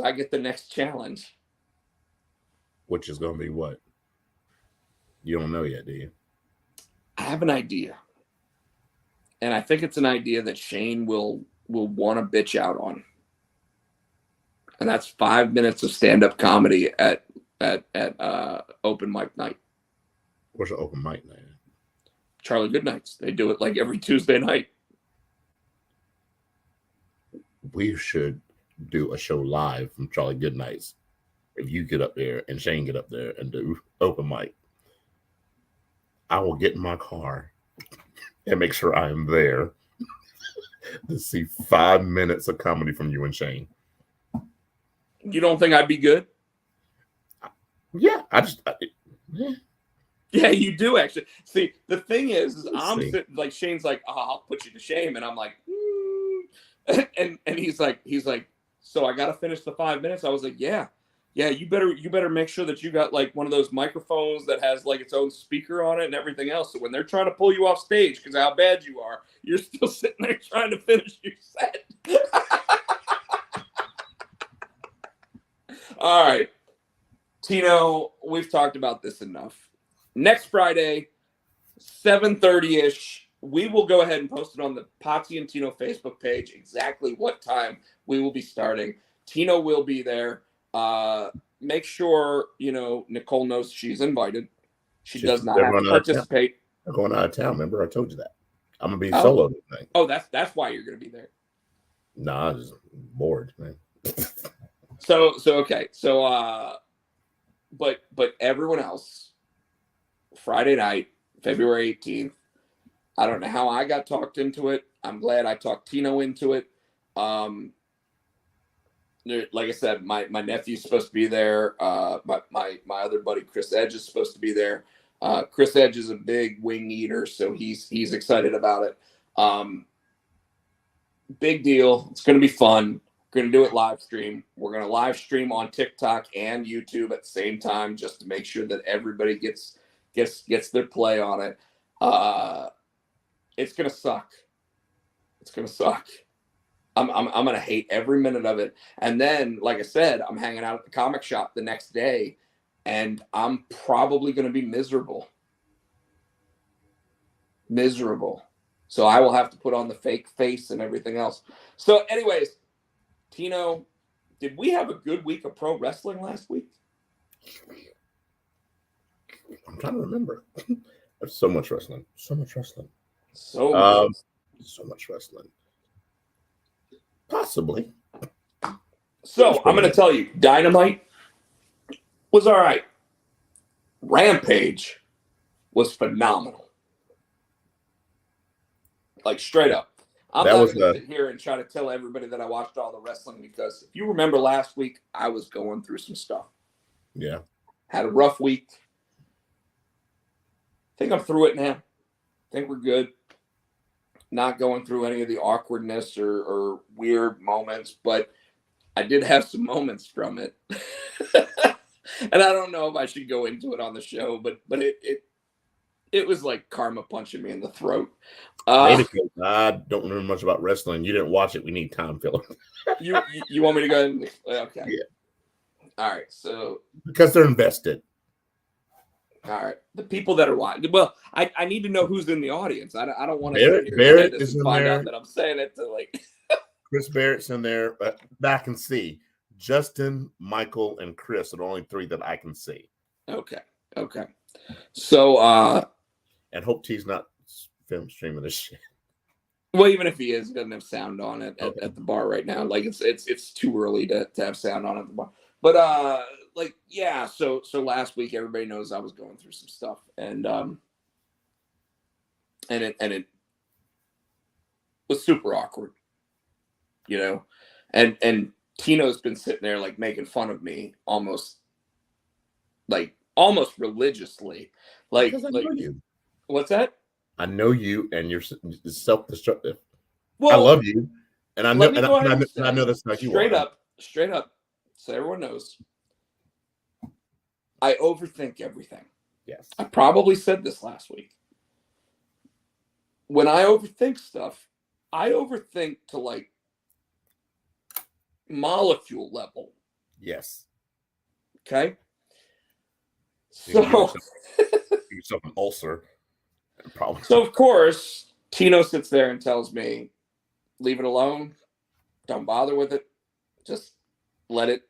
I get the next challenge, which is going to be what? You don't know yet, do you? I have an idea, and I think it's an idea that Shane will want to bitch out on. And that's 5 minutes of stand-up comedy at open mic night. What's an open mic night? Charlie Goodnights. They do it like every Tuesday night. We should do a show live from Charlie Goodnights. If you get up there and Shane get up there and do open mic, I will get in my car and make sure I am there to see 5 minutes of comedy from you and Shane. You don't think I'd be good? Yeah, yeah, you do actually. See, the thing is I'm sitting, like Shane's like, oh, I'll put you to shame, and I'm like, and he's like, So I got to finish the 5 minutes. I was like, yeah, you better make sure that you got like one of those microphones that has like its own speaker on it and everything else. So when they're trying to pull you off stage because how bad you are, you're still sitting there trying to finish your set. All right, Tino, we've talked about this enough. Next Friday, 7:30-ish, we will go ahead and post it on the Potsy and Tino Facebook page exactly what time we will be starting. Tino will be there. Make sure, Nicole knows she's invited. She does not have to participate. I'm going out of town. Remember, I told you that. I'm going to be solo tonight. Oh, that's why you're going to be there. Nah, I'm just bored, man. So okay. So, but everyone else, Friday night, February 18th, I don't know how I got talked into it. I'm glad I talked Tino into it. Like I said, my nephew's supposed to be there. My other buddy Chris Edge is supposed to be there. Chris Edge is a big wing eater, so he's excited about it. Big deal. It's going to be fun. We're going to do it live stream. We're going to live stream on TikTok and YouTube at the same time, just to make sure that everybody gets their play on it. It's going to suck. It's going to suck. I'm going to hate every minute of it. And then, like I said, I'm hanging out at the comic shop the next day, and I'm probably going to be miserable. So I will have to put on the fake face and everything else. So anyways, Tino, did we have a good week of pro wrestling last week? I'm trying to remember. There's so much wrestling. So much wrestling. So much wrestling. Possibly. So I'm going to tell you, Dynamite was all right. Rampage was phenomenal. Like straight up. I'm not going to sit here and try to tell everybody that I watched all the wrestling, because if you remember last week, I was going through some stuff. Yeah. Had a rough week. Think I'm through it now. Think we're good. Not going through any of the awkwardness or weird moments, but I did have some moments from it. And I don't know if I should go into it on the show, but it was like karma punching me in the throat. I don't remember much about wrestling. You didn't watch it. We need time filler. you want me to go ahead and okay. Yeah. All right. So because they're invested. All right. The people that are watching. Well, I need to know who's in the audience. I don't want to Barrett is in find there. out that I'm saying it to like Chris Barrett's in there. Back and see. Justin, Michael, and Chris are the only three that I can see. Okay. So and Hope T's not film streaming this shit. Well, even if he is, he doesn't have sound on it at the bar right now. Like it's too early to have sound on at the bar. But like yeah, so last week everybody knows I was going through some stuff, and it was super awkward, and Tino's been sitting there like making fun of me almost religiously, like you. What's that? I know you, and you're self-destructive. Well, I love you, and I know, and I know that's not you. Straight up, so everyone knows. I overthink everything. Yes, I probably said this last week. When I overthink stuff, I overthink to like molecule level. Yes. Okay. So yourself an ulcer. Probably. So of course, Tino sits there and tells me, "Leave it alone. Don't bother with it. Just let it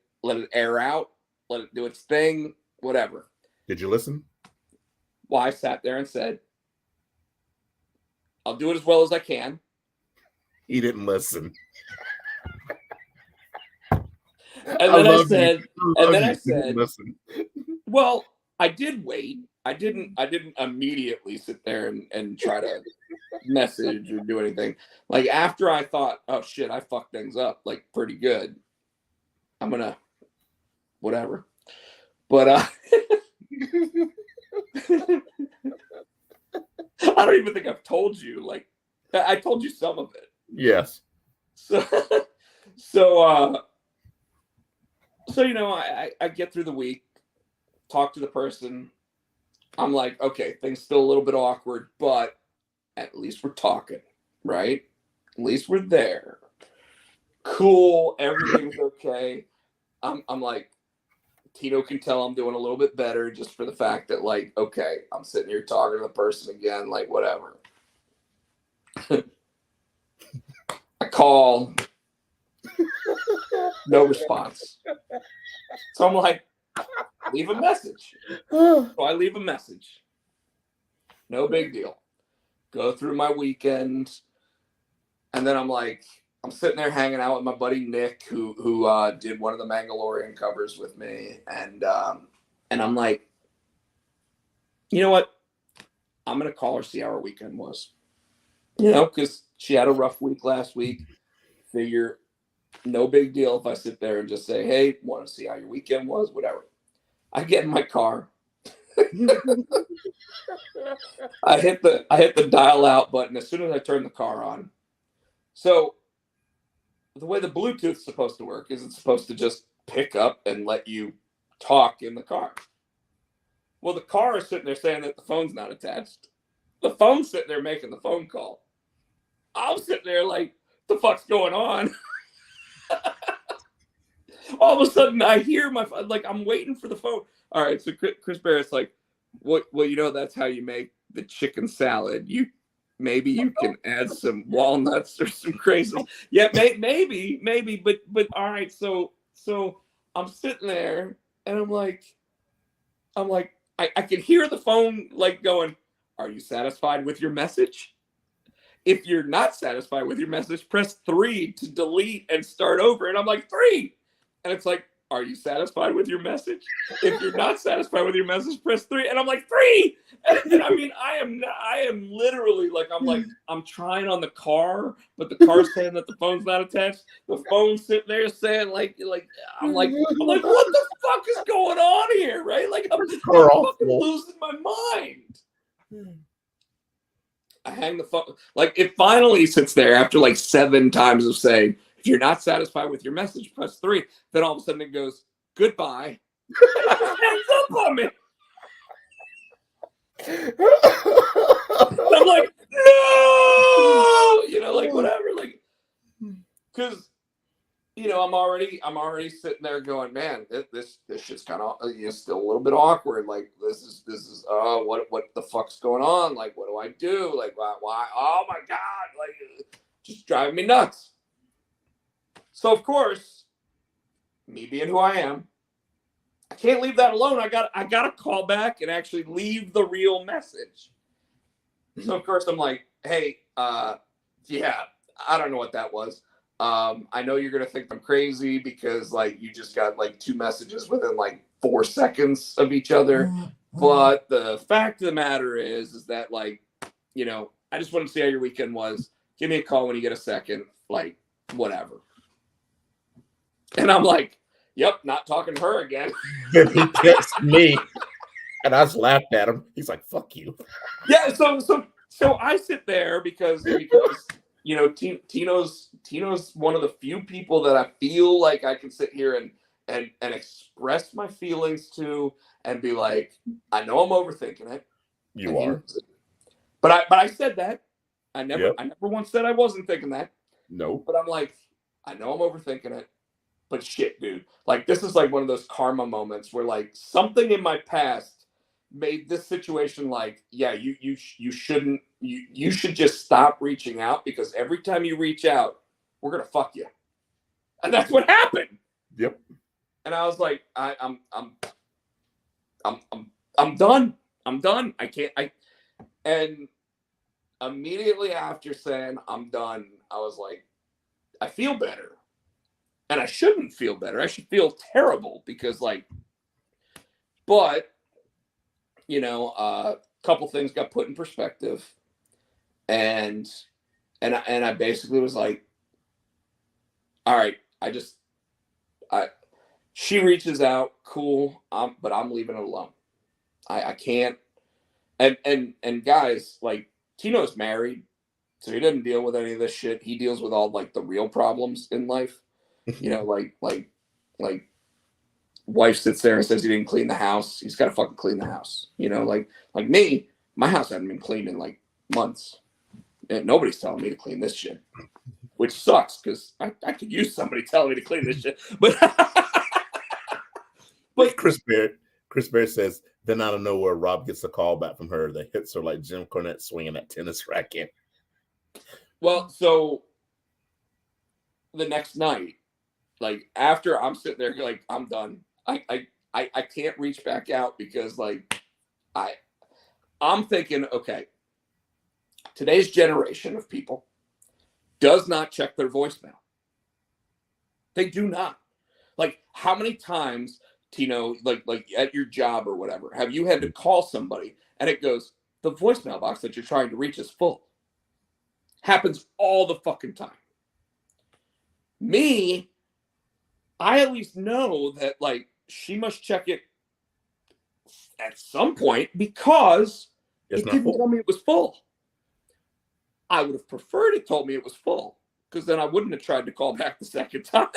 air out. Let it do its thing. Whatever." Did you listen? Well, I sat there and said, "I'll do it as well as I can." He didn't listen. And then I said, "Listen." Well, I did wait. I didn't immediately sit there and try to message or do anything. Like after I thought, oh shit, I fucked things up like pretty good. I'm gonna whatever. But I don't even think I've told you. Like I told you some of it. Yes. So So, you know, I get through the week, talk to the person. I'm like, okay, things still a little bit awkward, but at least we're talking, right? At least we're there. Cool, everything's okay. I'm like, Tino can tell I'm doing a little bit better just for the fact that, like, okay, I'm sitting here talking to the person again, like, whatever. I call, no response. So I'm like, leave a message. So I leave a message. No big deal. Go through my weekend. And then I'm like, I'm sitting there hanging out with my buddy Nick, who did one of the Mandalorian covers with me. And I'm like, you know what? I'm going to call her, see how her weekend was. You know, because she had a rough week last week. Figure no big deal if I sit there and just say, hey, want to see how your weekend was, whatever. I get in my car. I hit the dial out button as soon as I turn the car on. So the way the Bluetooth's supposed to work is it's supposed to just pick up and let you talk in the car. Well, the car is sitting there saying that the phone's not attached. The phone's sitting there making the phone call. I'm sitting there like, the fuck's going on? All of a sudden, I hear my phone, like, I'm waiting for the phone. All right, so Chris Barrett's like, well, you know, that's how you make the chicken salad. Maybe you can add some walnuts or some crazy. Yeah, maybe, but all right. So I'm sitting there and I'm like, I can hear the phone like going, "Are you satisfied with your message? If you're not satisfied with your message, press 3 to delete and start over." And I'm like, 3. And it's like, are you satisfied with your message? If you're not satisfied with your message, press 3. And I'm like, 3. And I mean, I am literally like, I'm trying on the car, but the car's saying that the phone's not attached. The phone's sitting there saying I'm like, what the fuck is going on here? Right? Like, I'm fucking losing my mind. I hang the phone. Like, it finally sits there after like 7 times of saying, if you're not satisfied with your message, press 3. Then all of a sudden it goes, goodbye. Hangs up on me. And I'm like, no, you know, like whatever, like, because you know, I'm already sitting there going, man, this shit's kind of still a little bit awkward. Like, this is what the fuck's going on? Like, what do I do? Like, why? Oh my god, like, just driving me nuts. So of course, me being who I am, I can't leave that alone. I gotta call back and actually leave the real message. So of course I'm like, hey, yeah, I don't know what that was. I know you're gonna think I'm crazy because like you just got like 2 messages within like 4 seconds of each other. But the fact of the matter is that, like, you know, I just want to see how your weekend was. Give me a call when you get a second, like, whatever. And I'm like, yep, not talking to her again. Then he texted me, and I just laughed at him. He's like, "Fuck you." Yeah, so I sit there because you know, Tino's one of the few people that I feel like I can sit here and express my feelings to and be like, I know I'm overthinking it. You are. But I said that. I never once said I wasn't thinking that. No. But I'm like, I know I'm overthinking it. But shit, dude. Like, this is like one of those karma moments where like something in my past made this situation like, yeah, you shouldn't, you should just stop reaching out, because every time you reach out, we're gonna fuck you. And that's what happened. Yep. And I was like, I'm done. I'm done. And immediately after saying I'm done, I was like, I feel better. And I shouldn't feel better. I should feel terrible because, like, but, you know, a couple things got put in perspective. And I basically was like, all right, she reaches out, cool, but I'm leaving it alone. I can't. And guys, like, Tino's married, so he doesn't deal with any of this shit. He deals with all like the real problems in life. You know, like wife sits there and says he didn't clean the house. He's got to fucking clean the house. You know, like me, my house hadn't been cleaned in like months. And nobody's telling me to clean this shit, which sucks because I could use somebody telling me to clean this shit. But Chris Barrett says, then out of nowhere, Rob gets a call back from her that hits her like Jim Cornette swinging that tennis racket. Well, so the next night, like after I'm sitting there, like I'm done. I can't reach back out because like I'm thinking, okay, today's generation of people does not check their voicemail. They do not. Like, how many times, Tino, like at your job or whatever, have you had to call somebody and it goes, the voicemail box that you're trying to reach is full? Happens all the fucking time. Me, I at least know that like she must check it at some point because it didn't tell me it was full. I would have preferred it told me it was full because then I wouldn't have tried to call back the second time.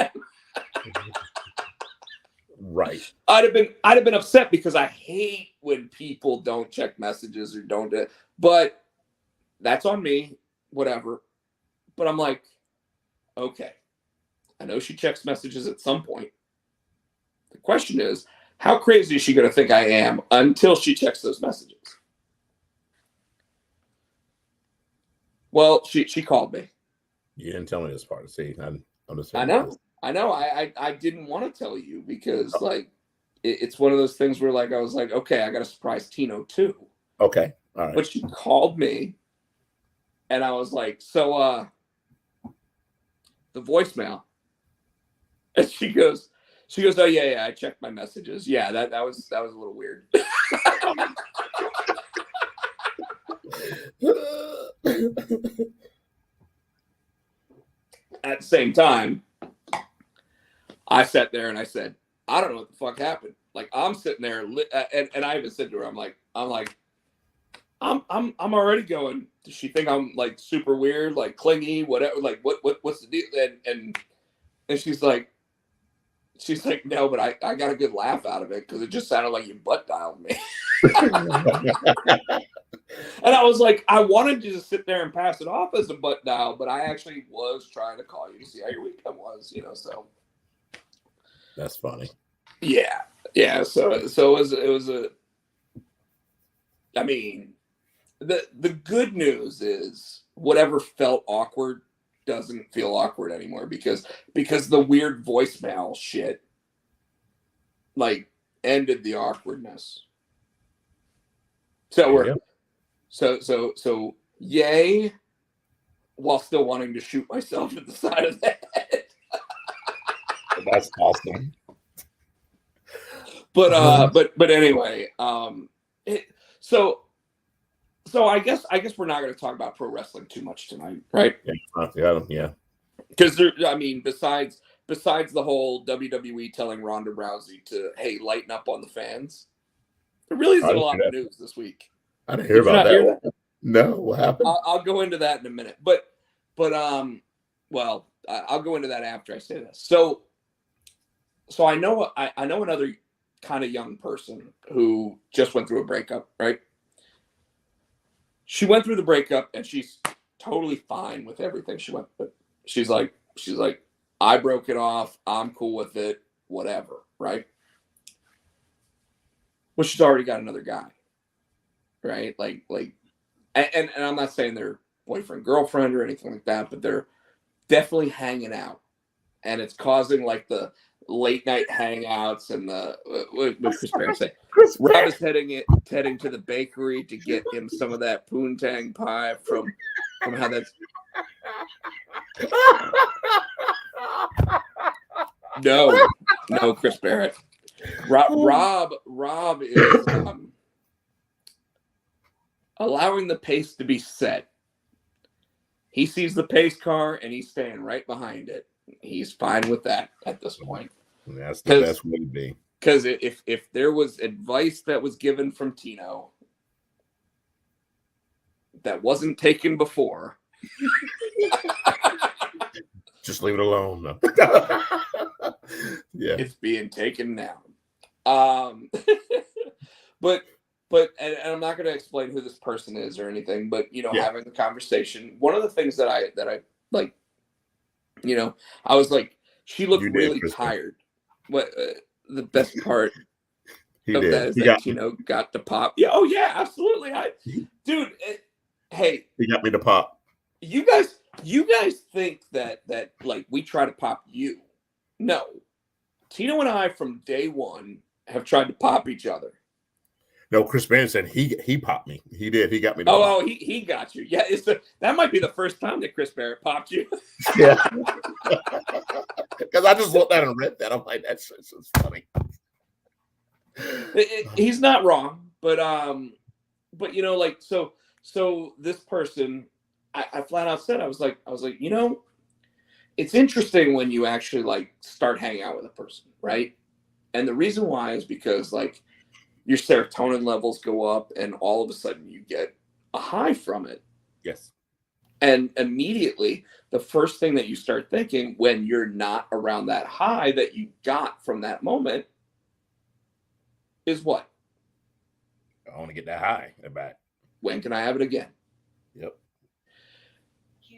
Right. I'd have been upset because I hate when people don't check messages or don't do it. But that's on me, whatever. But I'm like, okay, I know she checks messages at some point. The question is, how crazy is she going to think I am until she checks those messages? Well, she called me. You didn't tell me this part. See, I know. I didn't want to tell you because like it's one of those things where like I was like, okay, I got to surprise Tino too. Okay, all right. But she called me, and I was like, so the voicemail, and she goes, oh yeah, I checked my messages. Yeah, that was a little weird. At the same time, I sat there and I said, I don't know what the fuck happened. Like I'm sitting there, and I even said to her, I'm like, I'm already going. Does she think I'm like super weird, like clingy, whatever? Like what's the deal? And she's like, no, but I got a good laugh out of it because it just sounded like you butt dialed me. And I was like, I wanted to just sit there and pass it off as a butt dial, but I actually was trying to call you to see how your weekend was, you know. So that's funny. Yeah. So it was a. I mean, the good news is whatever felt awkward doesn't feel awkward anymore because the weird voicemail shit like ended the awkwardness. So we're so yay, while still wanting to shoot myself in the side of the head. That's awesome. But anyway, so I guess we're not going to talk about pro wrestling too much tonight, right? Yeah. Because besides the whole WWE telling Ronda Rousey to lighten up on the fans, there really isn't a lot of news this week. I didn't hear about that. No, what happened? I'll go into that in a minute, but I'll go into that after I say this. So I know another kind of young person who just went through a breakup, right? She went through the breakup and she's totally fine with everything she went through. She's like, I broke it off. I'm cool with it. Whatever, right? Well, she's already got another guy, right? And I'm not saying they're boyfriend, girlfriend, or anything like that, but they're definitely hanging out, and it's causing like the late night hangouts and the what Chris Barrett say. Rob is heading to the bakery to get him some of that poontang pie from how that's. No, Chris Barrett. Rob is allowing the pace to be set. He sees the pace car and he's staying right behind it. He's fine with that at this point. That's the best way to be. Because if there was advice that was given from Tino that wasn't taken before, just leave it alone. No. Yeah, it's being taken now. Um, but and I'm not going to explain who this person is or anything. But Yeah. having the conversation, one of the things that I like, I was like, she looked You did, really Chris. tired. What the best part He of that did. is that Tino got to pop. Yeah. Oh yeah, absolutely. Dude. Hey, he got me to pop. you guys think that like we try to pop you? No, Tino and I from day one have tried to pop each other. No, Chris Bannon said he popped me. He did. He got me to pop. Oh, he got you. Yeah, that might be the first time that Chris Barrett popped you. Yeah. Because I just looked at and read that. I'm like, that's funny. He's not wrong, but like so this person, I flat out said I was like it's interesting when you actually like start hanging out with a person, right? And the reason why is because like your serotonin levels go up and all of a sudden you get a high from it. Yes. And immediately the first thing that you start thinking when you're not around that high that you got from that moment is what? I want to get that high back. When can I have it again? Yep.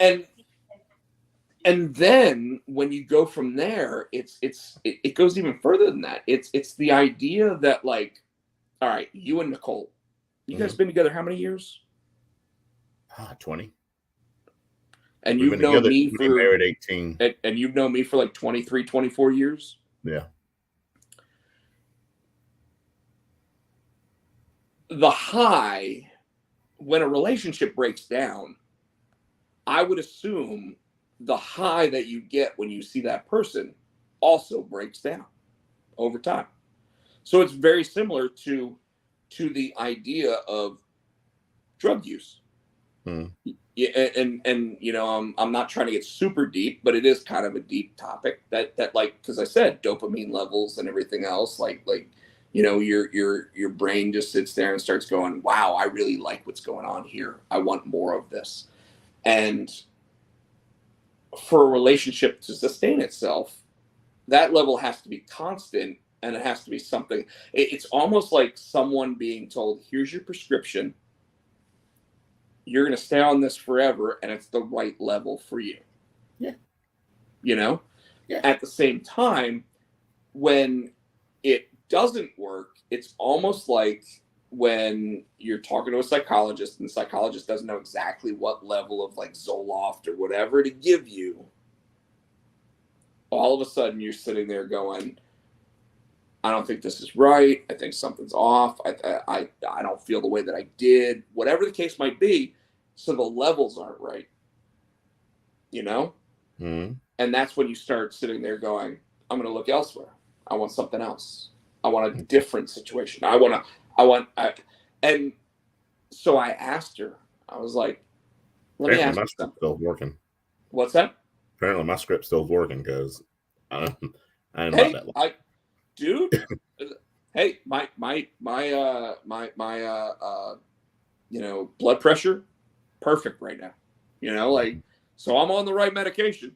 And then when you go from there, it goes even further than that. It's the idea that like, all right, you and Nicole, you guys been together how many years? 20. And you've known me for married 18. And you've known me for like 23, 24 years. Yeah. The high, when a relationship breaks down, I would assume the high that you get when you see that person also breaks down over time. So it's very similar to the idea of drug use. Yeah, and I'm not trying to get super deep, but it is kind of a deep topic that like, because I said dopamine levels and everything else, like your brain just sits there and starts going, wow, I really like what's going on here. I want more of this. And for a relationship to sustain itself, that level has to be constant, and it has to be something. It's almost like someone being told, here's your prescription. You're going to stay on this forever, and it's the right level for you. Yeah. Yeah. At the same time, when it doesn't work, it's almost like when you're talking to a psychologist and the psychologist doesn't know exactly what level of like Zoloft or whatever to give you. All of a sudden you're sitting there going, I don't think this is right. I think something's off. I don't feel the way that I did, whatever the case might be. So the levels aren't right, Mm-hmm. And that's when you start sitting there going, I'm going to look elsewhere. I want something else. I want a different situation. And so I asked her, I was like, let me ask you something. Still working. What's that? Apparently my script's still working because I ain't about that long. Dude, hey, my blood pressure, perfect right now. Like, so I'm on the right medication.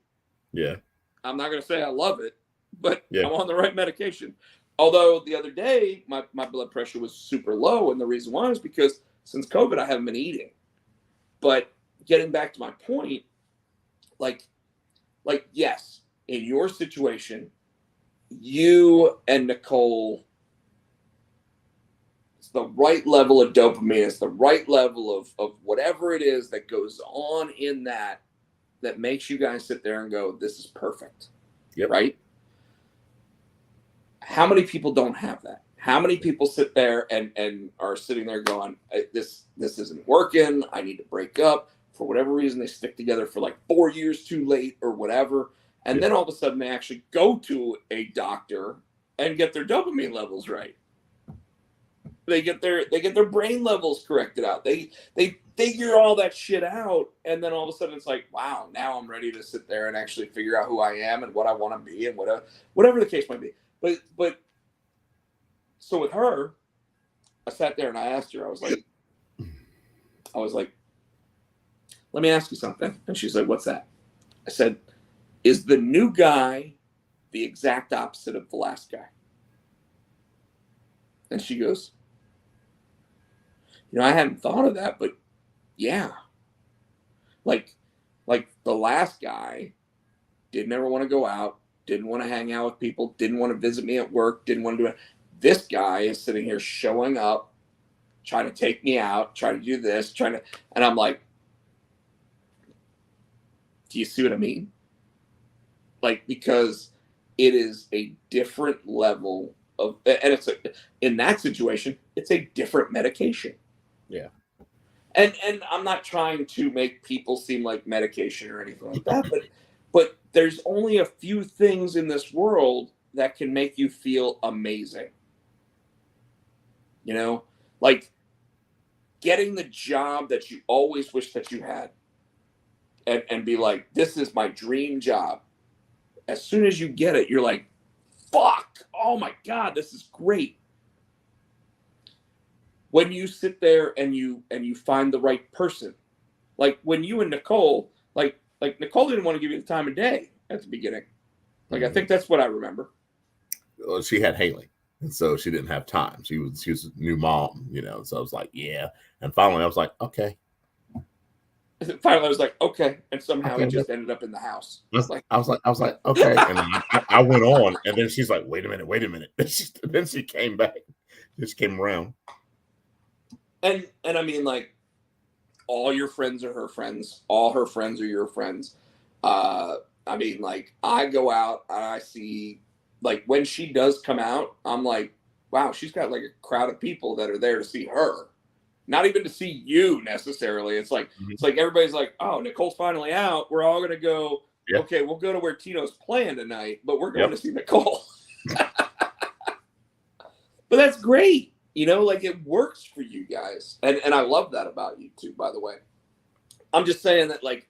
Yeah. I'm not going to say I love it, but yeah. I'm on the right medication. Although the other day, my blood pressure was super low. And the reason why is because since COVID, I haven't been eating. But getting back to my point, like yes, in your situation, you and Nicole, it's the right level of dopamine. It's the right level of whatever it is that goes on in that makes you guys sit there and go, this is perfect. Yep. Right? How many people don't have that? How many people sit there and are sitting there going, this isn't working. I need to break up. For whatever reason, they stick together for like 4 years too late or whatever. And then all of a sudden they actually go to a doctor and get their dopamine levels right. They get their brain levels corrected out. They figure all that shit out, and then all of a sudden it's like, wow, now I'm ready to sit there and actually figure out who I am and what I want to be and whatever the case might be. But so with her, I sat there and I asked her, I was like, let me ask you something. And she's like, what's that? I said, is the new guy the exact opposite of the last guy? And she goes, I hadn't thought of that, but yeah. Like the last guy didn't ever want to go out, didn't want to hang out with people, didn't want to visit me at work, didn't want to do it. This guy is sitting here showing up, trying to take me out, trying to do this, and I'm like, do you see what I mean? Like, because it is a different level of, and in that situation, it's a different medication. Yeah. And I'm not trying to make people seem like medication or anything like that, but there's only a few things in this world that can make you feel amazing. Like getting the job that you always wish that you had, and be like, this is my dream job. As soon as you get it, you're like, fuck, oh my God, this is great. When you sit there and you find the right person, like when you and Nicole, like Nicole didn't want to give you the time of day at the beginning. Like, I think that's what I remember. Well, she had Haley, and so she didn't have time. She was a new mom, So I was like, yeah. And finally, I was like, okay. Finally, I was like, okay. And somehow he just ended up in the house. I was like, okay. And I went on, and then she's like, wait a minute. Then she came back. She came around. And I mean, like, all your friends are her friends. All her friends are your friends. I mean, like, I go out and I see, like, when she does come out, I'm like, wow, she's got like a crowd of people that are there to see her. Not even to see you necessarily. It's like, It's like everybody's like, oh, Nicole's finally out. We're all going to go. Yep. Okay, we'll go to where Tino's playing tonight, but we're going to see Nicole. But that's great. Like, it works for you guys. And I love that about you too, by the way. I'm just saying that like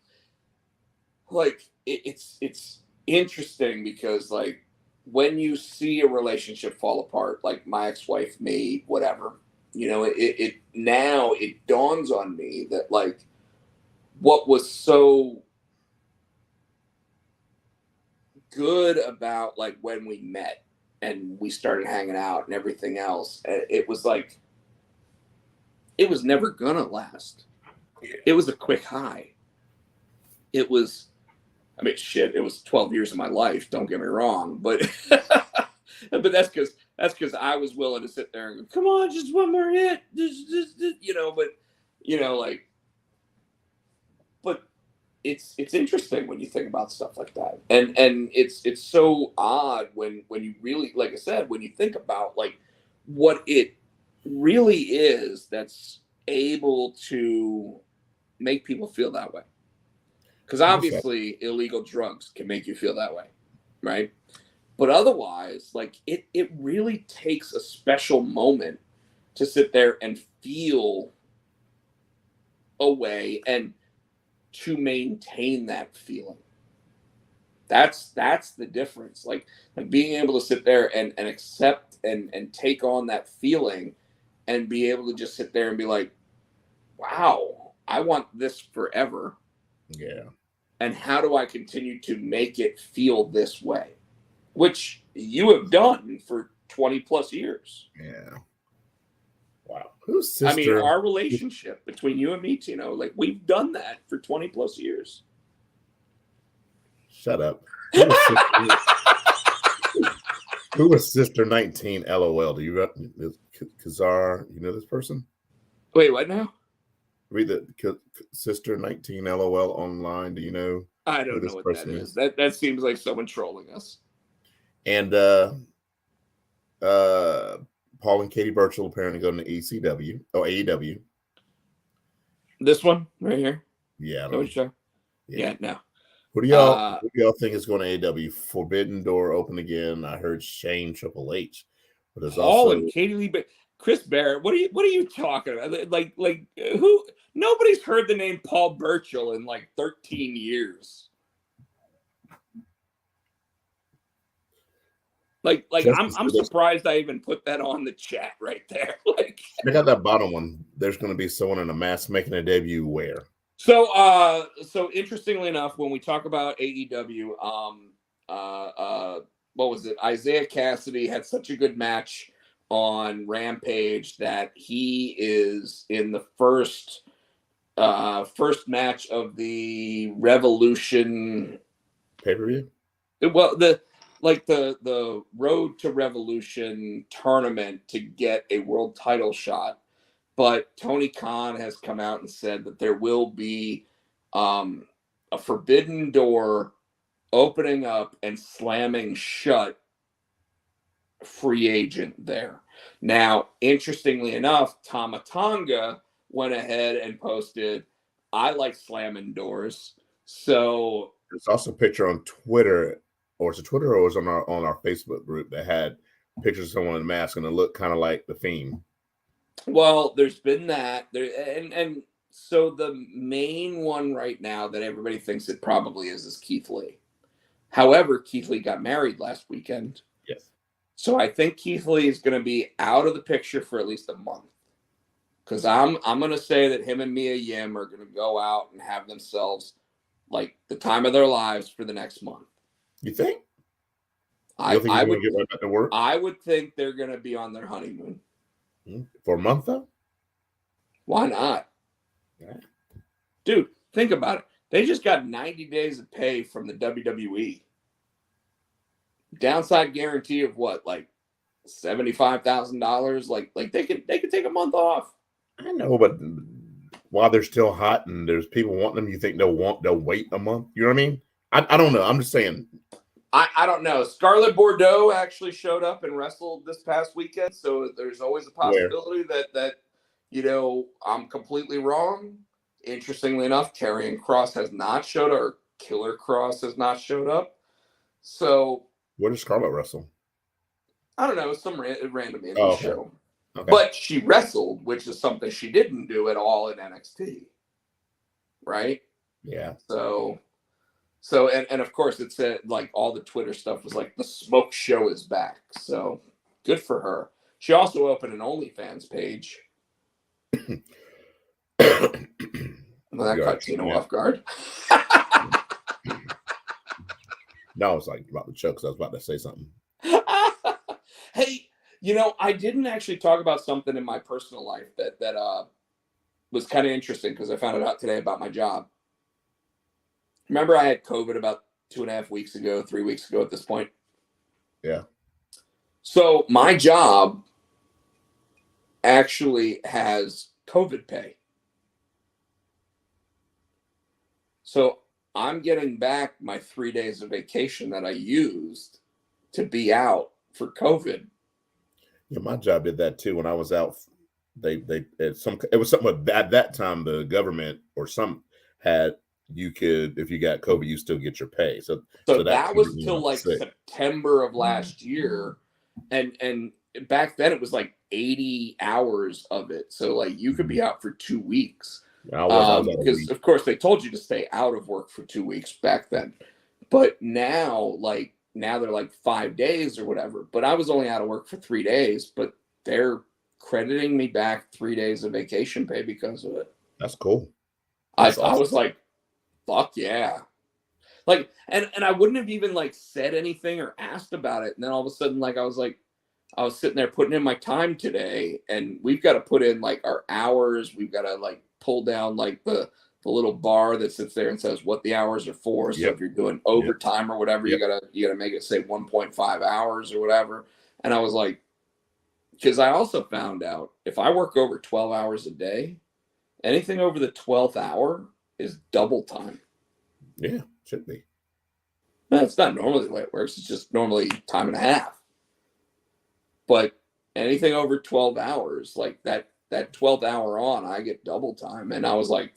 it's interesting because, like, when you see a relationship fall apart, like my ex-wife, me, whatever, it now it dawns on me that, like, what was so good about, like, when we met and we started hanging out and everything else, it was like, it was never gonna last. It was a quick high. It was, I mean, shit, it was 12 years of my life, don't get me wrong, but but that's because I was willing to sit there and go, come on, just one more hit, just like, but it's interesting when you think about stuff like that, and it's so odd when you really, like I said, when you think about, like, what it really is that's able to make people feel that way. Because obviously illegal drugs can make you feel that way, right? But otherwise, like, it really takes a special moment to sit there and feel a way and to maintain that feeling. That's the difference. Like being able to sit there and accept and take on that feeling and be able to just sit there and be like, wow, I want this forever. Yeah. And how do I continue to make it feel this way? Which you have done for 20 plus years. Yeah. Wow. Whose sister? I mean, our relationship between you and me, Tino, like, we've done that for 20 plus years. Shut up. Who was Sister 19 LOL? Do you Kazar? You know this person? Wait, what now? Read the Sister 19 LOL online. Do you know? I don't know what that is. That seems like someone trolling us. And Paul and Katie Burchill apparently going to ECW or AEW. This one right here. Yeah. Yeah. No. Who do y'all think is going to AEW? Forbidden Door open again. I heard Shane Triple H, but there's Paul and Katie Lee, but Chris Barrett. What are you talking about? Like who? Nobody's heard the name Paul Burchill in like 13 years. Like I'm surprised I even put that on the chat right there. Like, I got that bottom one. There's going to be someone in a mask making a debut. Where? So interestingly enough, when we talk about AEW, what was it? Isaiah Cassidy had such a good match on Rampage that he is in the first match of the Revolution pay-per-view. Well, the Road to Revolution tournament to get a world title shot, but Tony Khan has come out and said that there will be a forbidden door opening up and slamming shut free agent there. Now, interestingly enough, Tama Tonga went ahead and posted, "I like slamming doors." So there's also a picture on Twitter, or it's a Twitter, or it was on our Facebook group that had pictures of someone in a mask and it looked kind of like the Fiend. Well, there's been that there, and so the main one right now that everybody thinks it probably is Keith Lee. However, Keith Lee got married last weekend. Yes. So I think Keith Lee is going to be out of the picture for at least a month. Because I'm going to say that him and Mia Yim are going to go out and have themselves like the time of their lives for the next month. You think? I would get right back to work. I would think they're going to be on their honeymoon for a month, though. Why not? Yeah. Dude, think about it. They just got 90 days of pay from the WWE. Downside guarantee of what, like $75,000? Like they could take a month off. I know, but while they're still hot and there's people wanting them, you think they'll wait a month? You know what I mean? I don't know. I'm just saying. I don't know. Scarlett Bordeaux actually showed up and wrestled this past weekend, so there's always a possibility that I'm completely wrong. Interestingly enough, Karrion Kross has not showed up, or Killer Kross has not showed up. So where does Scarlett wrestle? I don't know, some random indie okay. show. Okay. But she wrestled, which is something she didn't do at all in NXT. Right? Yeah. So and of course it said like all the Twitter stuff was like the smoke show is back. So good for her. She also opened an OnlyFans page. Well, that caught Tino off guard. No, I was like about to choke because I was about to say something. Hey, I didn't actually talk about something in my personal life that was kind of interesting because I found it out today about my job. Remember I had COVID about 2.5 weeks ago, 3 weeks ago at this point? Yeah. So my job actually has COVID pay. So I'm getting back my 3 days of vacation that I used to be out for COVID. Yeah, my job did that too. When I was out, it was something at that time the government or some had, you could, if you got COVID, you still get your pay. So that was till like September of last year, and back then it was like 80 hours of it. So like you could be out for 2 weeks. Because of course they told you to stay out of work for 2 weeks back then, but now they're like 5 days or whatever. But I was only out of work for 3 days, but they're crediting me back 3 days of vacation pay because of it. That's cool. I was like, fuck yeah. Like, and I wouldn't have even like said anything or asked about it. And then all of a sudden, like, I was sitting there putting in my time today, and we've got to put in like our hours. We've got to like pull down like the little bar that sits there and says what the hours are for. So if you're doing overtime or whatever, you gotta make it say 1.5 hours or whatever. And I was like, because I also found out if I work over 12 hours a day, anything over the 12th hour is double time. Yeah, should be. That's not normally the way it works. It's just normally time and a half. But anything over 12 hours, like that 12th hour on, I get double time. And I was like,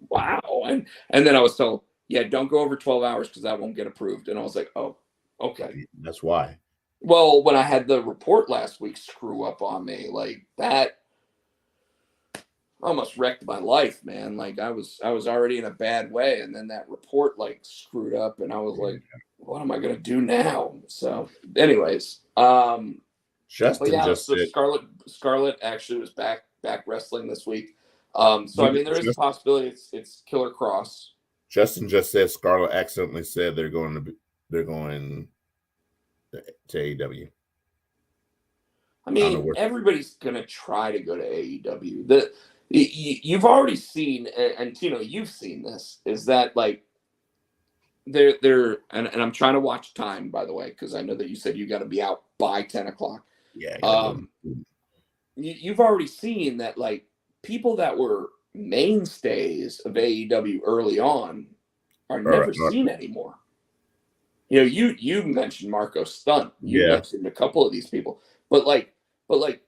wow. And then I was told, yeah, don't go over 12 hours because that won't get approved. And I was like, oh, okay. That's why. Well, when I had the report last week screw up on me, like that almost wrecked my life, man. Like I was already in a bad way. And then that report like screwed up and I was like, what am I going to do now? So anyways, Justin just so said Scarlett actually was back wrestling this week. So I mean, there is a possibility it's Killer Kross. Justin just said Scarlett accidentally said they're going to AEW. I I don't know mean, where. everybody's gonna try to go to AEW. You've already seen, and Tino, you've seen this, is that like and I'm trying to watch time, by the way, because I know that you said you got to be out by 10 o'clock. Yeah, I gotta go. Um, you've already seen that like people that were mainstays of AEW early on are All right, never all right. seen anymore. You know, you mentioned Marco Stunt. You Yeah, mentioned a couple of these people, but like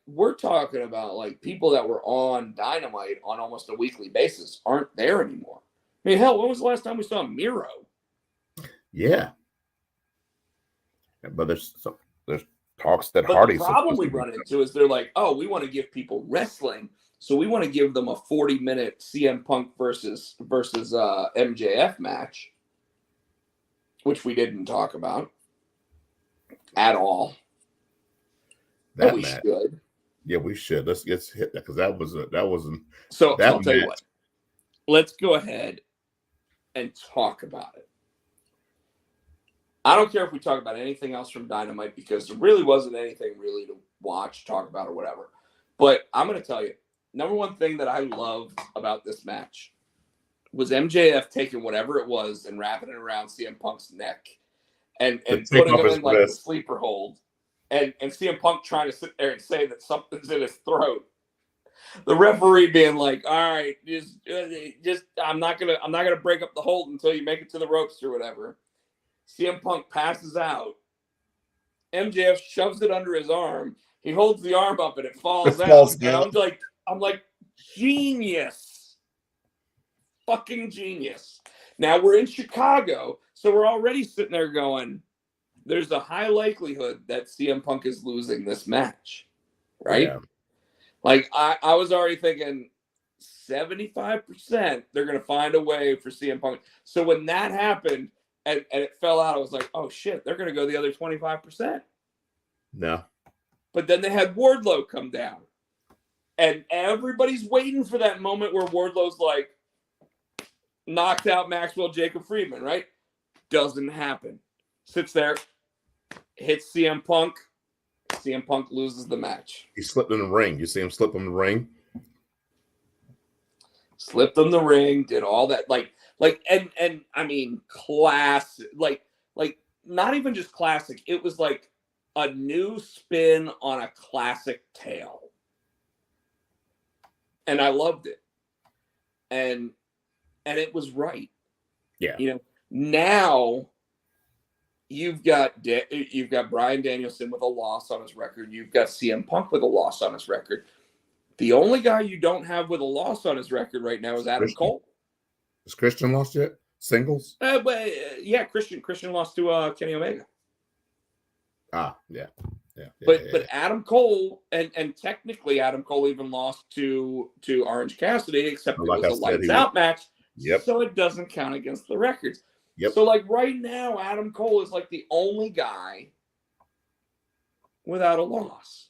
we're talking about like people that were on Dynamite on almost a weekly basis aren't there anymore. I mean, hell, when was the last time we saw Miro? yeah. But there's talks that But the Hardy's problem supposed we to be. run into is they're like, oh, we want to give people wrestling, so we want to give them a 40-minute CM Punk versus MJF match, which we didn't talk about at all. And That we match. should. Yeah, we should. Let's hit that because that wasn't So that I'll tell you match. what. Let's go ahead and talk about it. I don't care if we talk about anything else from Dynamite because there really wasn't anything really to watch, talk about, or whatever. But I'm going to tell you, number one thing that I loved about this match was MJF taking whatever it was and wrapping it around CM Punk's neck and To take putting off him his in like the vest. sleeper hold and CM Punk trying to sit there and say that something's in his throat. The referee being like, all right, just I'm not gonna break up the hold until you make it to the ropes or whatever. CM Punk passes out. MJF shoves it under his arm. He holds the arm up and it falls It out. falls And down. I'm like, genius. Fucking genius. Now we're in Chicago, so we're already sitting there going, there's a high likelihood that CM Punk is losing this match. Right? Yeah. Like I was already thinking 75% they're gonna find a way for CM Punk. So when that happened and it fell out, I was like, oh shit, they're gonna go the other 25%. No. But then they had Wardlow come down. And everybody's waiting for that moment where Wardlow's like knocked out Maxwell Jacob Friedman, right? Doesn't happen. Sits there, hits CM Punk. CM Punk loses the match. He slipped in the ring. You see him slip in the ring? Slipped on the ring, did all that, and I mean, classic, like not even just classic. It was like a new spin on a classic tale, and I loved it, and it was right. Yeah. You know, now you've got Bryan Danielson with a loss on his record. You've got CM Punk with a loss on his record. The only guy you don't have with a loss on his record right now is Adam Cole. Has Christian lost yet? Singles? Yeah, Christian lost to Kenny Omega. Yeah. But Adam Cole and technically Adam Cole even lost to Orange Cassidy, except like it was I a said, lights out match. Yep. So it doesn't count against the records. Yep. So like right now, Adam Cole is like the only guy without a loss.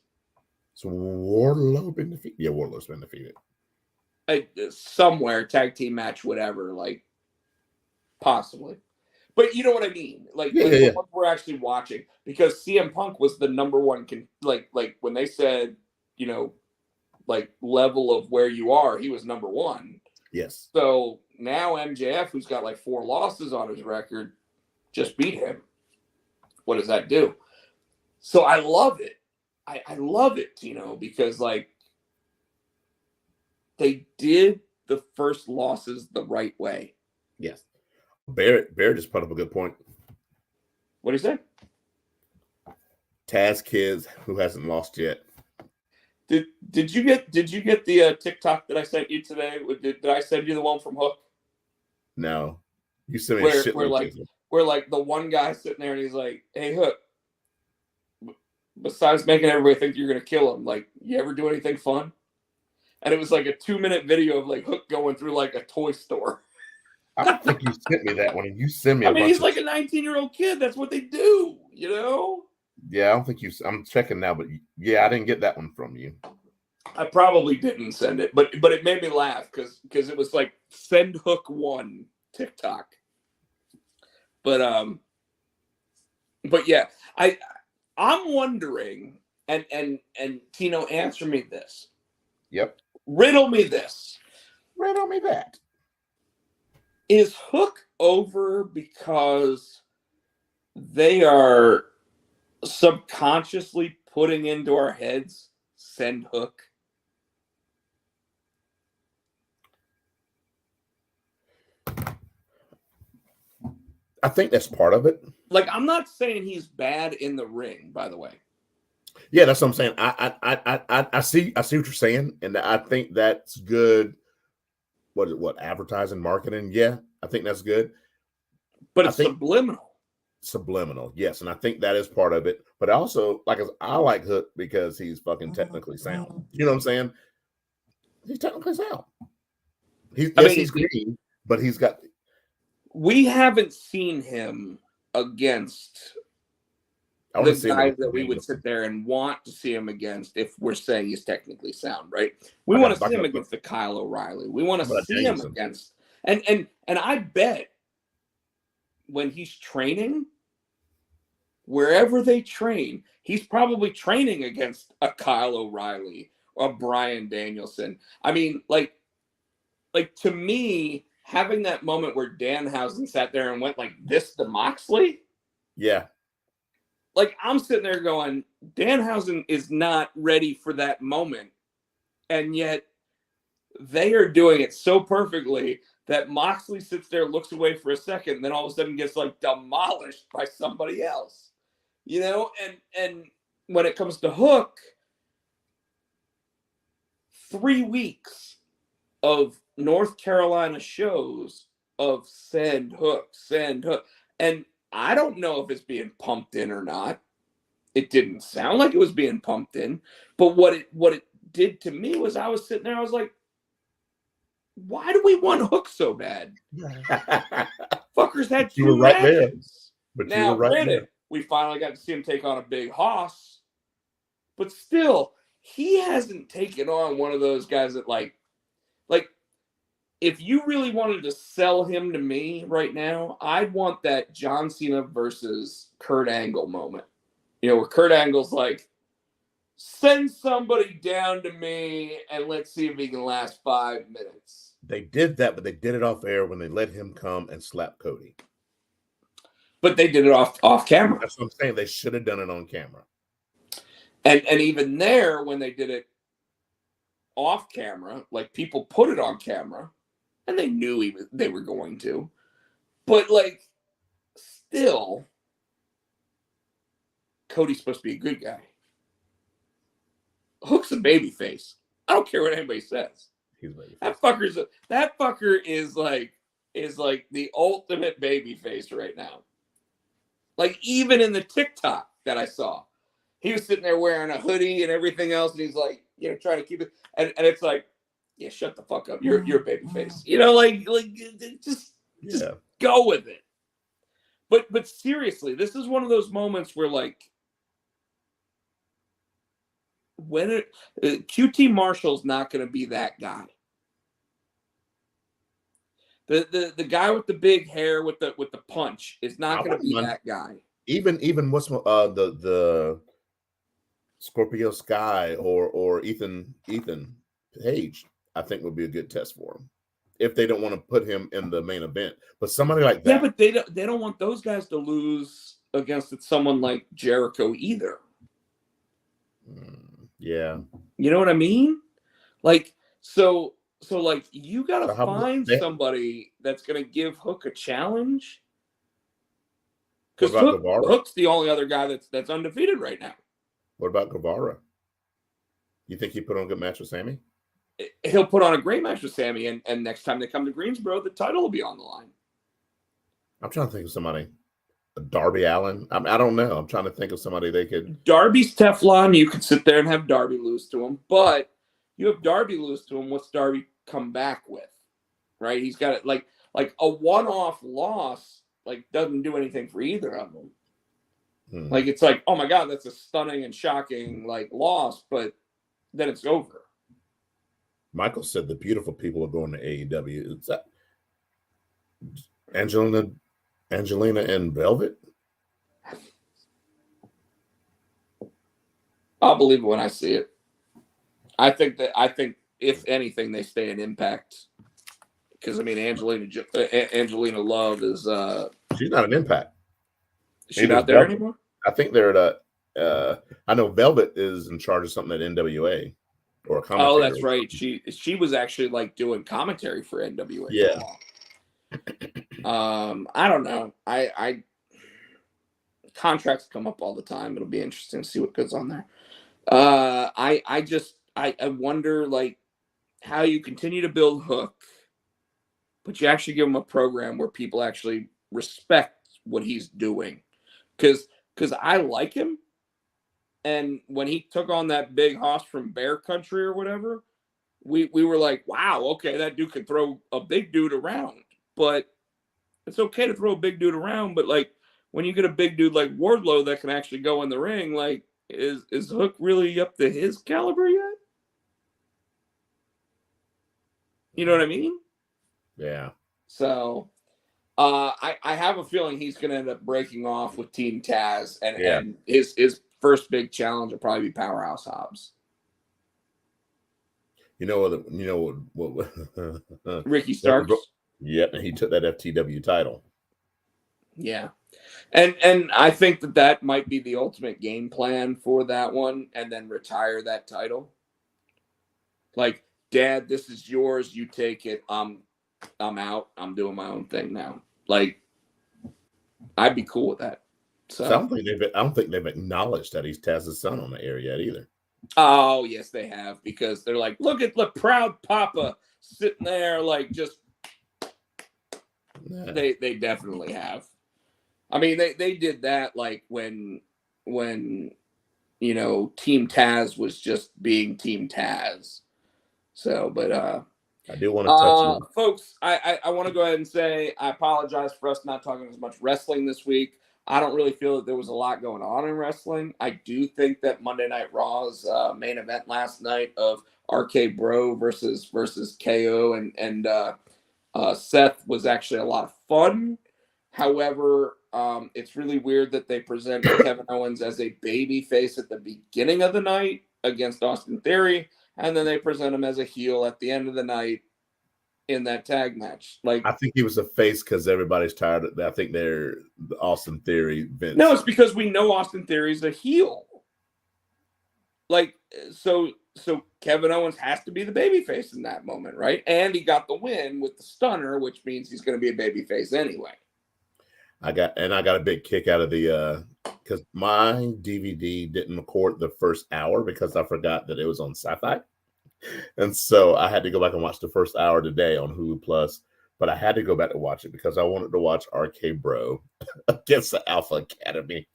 So Wardlow been defeated? Yeah, Wardlow's been defeated. Somewhere, tag team match, whatever, like possibly. But you know what I mean? Like Yeah. what we're actually watching, because CM Punk was the number one. Like when they said, you know, like level of where you are, he was number one. Yes. So now MJF, who's got like 4 losses on his record, just beat him. What does that do? So I love it. I love it, Tino, because like they did the first losses the right way. Yes. Barrett just put up a good point. What do you say? Taz Kids, who hasn't lost yet. Did you get the TikTok that I sent you today? Did I send you the one from Hook? No. You sent me a shitload. Where like the one guy sitting there and he's like, hey Hook, besides making everybody think you're gonna kill him, like, you ever do anything fun? And it was like a 2-minute video of like Hook going through like a toy store. I don't think you sent me that one, and you sent me. He's like a 19-year-old kid. That's what they do, you know. Yeah, I don't think you. I'm checking now, but yeah, I didn't get that one from you. I probably didn't send it, but it made me laugh because it was like send Hook 1 TikTok. But yeah, I'm wondering And Tino, answer me this. Yep. Riddle me this. Riddle me that. Is Hook over because they are subconsciously putting into our heads send Hook? I think that's part of it. Like, I'm not saying he's bad in the ring, by the way. Yeah, that's what I'm saying. I see what you're saying, and I think that's good. What advertising, marketing? Yeah, I think that's good. But it's subliminal. Subliminal, yes, and I think that is part of it. But also, I like Hook because he's fucking technically sound. You know what I'm saying? He's technically sound. He's green, but he's got. We haven't seen him against the guys that we would sit there and want to see him against if we're saying he's technically sound, right? We want to see him against the Kyle O'Reilly. We want to see him against and I bet when he's training, wherever they train, he's probably training against a Kyle O'Reilly or a Bryan Danielson. I mean, like to me, having that moment where Danhausen sat there and went like this to Moxley. Yeah. Like, I'm sitting there going, Danhausen is not ready for that moment. And yet they are doing it so perfectly that Moxley sits there, looks away for a second, and then all of a sudden gets like demolished by somebody else. You know, and when it comes to Hook, 3 weeks of North Carolina shows of send Hook. And I don't know if it's being pumped in or not. It didn't sound like it was being pumped in. But what it did to me was I was sitting there, I was like, why do we want Hook so bad? Fuckers had 2 matches. Right there. But now, granted, we finally got to see him take on a big hoss. But still, he hasn't taken on one of those guys that like if you really wanted to sell him to me right now, I'd want that John Cena versus Kurt Angle moment. You know, where Kurt Angle's like, send somebody down to me and let's see if he can last 5 minutes. They did that, but they did it off air when they let him come and slap Cody. But they did it off camera. That's what I'm saying. They should have done it on camera. And even there, when they did it off camera, like people put it on camera, and they knew they were going to. But like, still, Cody's supposed to be a good guy. Hook's a babyface. I don't care what anybody says. That fucker is like the ultimate babyface right now. Like, even in the TikTok that I saw, he was sitting there wearing a hoodie and everything else, and he's like, you know, trying to keep it, and it's like, yeah, shut the fuck up. You're a babyface. You know, just go with it. But seriously, this is one of those moments where like, when QT Marshall's not going to be that guy. The guy with the big hair with the punch is not going to be that guy. Even what's the Scorpio Sky or Ethan Page, I think would be a good test for him if they don't want to put him in the main event. But somebody like that, yeah, but they don't want those guys to lose against someone like Jericho either. Yeah, you know what I mean? Like, so like, you gotta find somebody that's gonna give Hook a challenge. Because Hook's the only other guy that's undefeated right now. What about Guevara? You think he put on a good match with Sammy? He'll put on a great match with Sammy, and next time they come to Greensboro, the title will be on the line. I'm trying to think of somebody. Darby Allin. I don't know. I'm trying to think of somebody they could. Darby's Teflon. You could sit there and have Darby lose to him, but you have Darby lose to him. What's Darby come back with? Right? He's got it like a one-off loss. Like, doesn't do anything for either of them. Like, it's like, oh my God, that's a stunning and shocking like loss, but then it's over. Michael said the beautiful people are going to AEW. Is that Angelina and Velvet? I'll believe it when I see it. I think if anything, they stay in Impact because I mean Angelina Love is She's not an Impact. she not there anymore? I think they're at I know Velvet is in charge of something at NWA or a commentator. Oh, that's right. She was actually like doing commentary for NWA. Yeah. I don't know. I contracts come up all the time. It'll be interesting to see what goes on there. I wonder like how you continue to build Hook, but you actually give him a program where people actually respect what he's doing. Because I like him. And when he took on that big hoss from Bear Country or whatever, we were like, wow, okay, that dude can throw a big dude around. But it's okay to throw a big dude around, but like when you get a big dude like Wardlow that can actually go in the ring, like is Hook really up to his caliber yet? You know what I mean? Yeah. So I have a feeling he's gonna end up breaking off with Team Taz and his first big challenge will probably be Powerhouse Hobbs. You know what Ricky Starks. Yep, and he took that FTW title. Yeah. And I think that might be the ultimate game plan for that one, and then retire that title. Like, Dad, this is yours. You take it. I'm out. I'm doing my own thing now. Like, I'd be cool with that. So I don't think they've acknowledged that he's Taz's son on the air yet either. Oh yes, they have, because they're like, look at the proud Papa sitting there, like just. Yeah. They definitely have. I mean, they did that like when you know Team Taz was just being Team Taz. So, but I do want to touch folks. I want to go ahead and say I apologize for us not talking as much wrestling this week. I don't really feel that there was a lot going on in wrestling. I do think that Monday Night Raw's main event last night of RK Bro versus KO and Seth was actually a lot of fun. However, it's really weird that they present Kevin Owens as a baby face at the beginning of the night against Austin Theory, and then they present him as a heel at the end of the night in that tag match. Like, I think he was a face because everybody's tired of that. I think they're the Austin Theory. Vince. No, it's because we know Austin Theory's a heel. Like, so Kevin Owens has to be the babyface in that moment, right? And he got the win with the stunner, which means he's going to be a babyface anyway. I got a big kick out of the because my DVD didn't record the first hour because I forgot that it was on Sci-Fi. And so I had to go back and watch the first hour today on Hulu Plus, but I had to go back to watch it because I wanted to watch RK Bro against the Alpha Academy.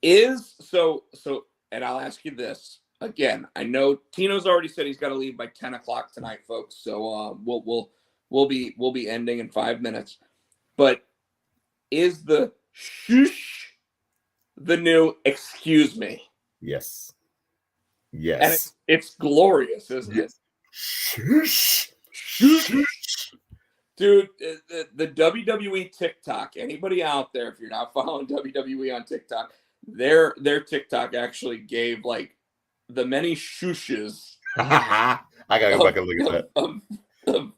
And I'll ask you this again. I know Tino's already said he's got to leave by 10 o'clock tonight, folks. So we'll be ending in 5 minutes. But is the shush the new excuse me? Yes. And it's glorious, isn't it? Shush. Dude, the WWE TikTok, anybody out there, if you're not following WWE on TikTok, their TikTok actually gave like the many shushes. I gotta go back and look at that. Of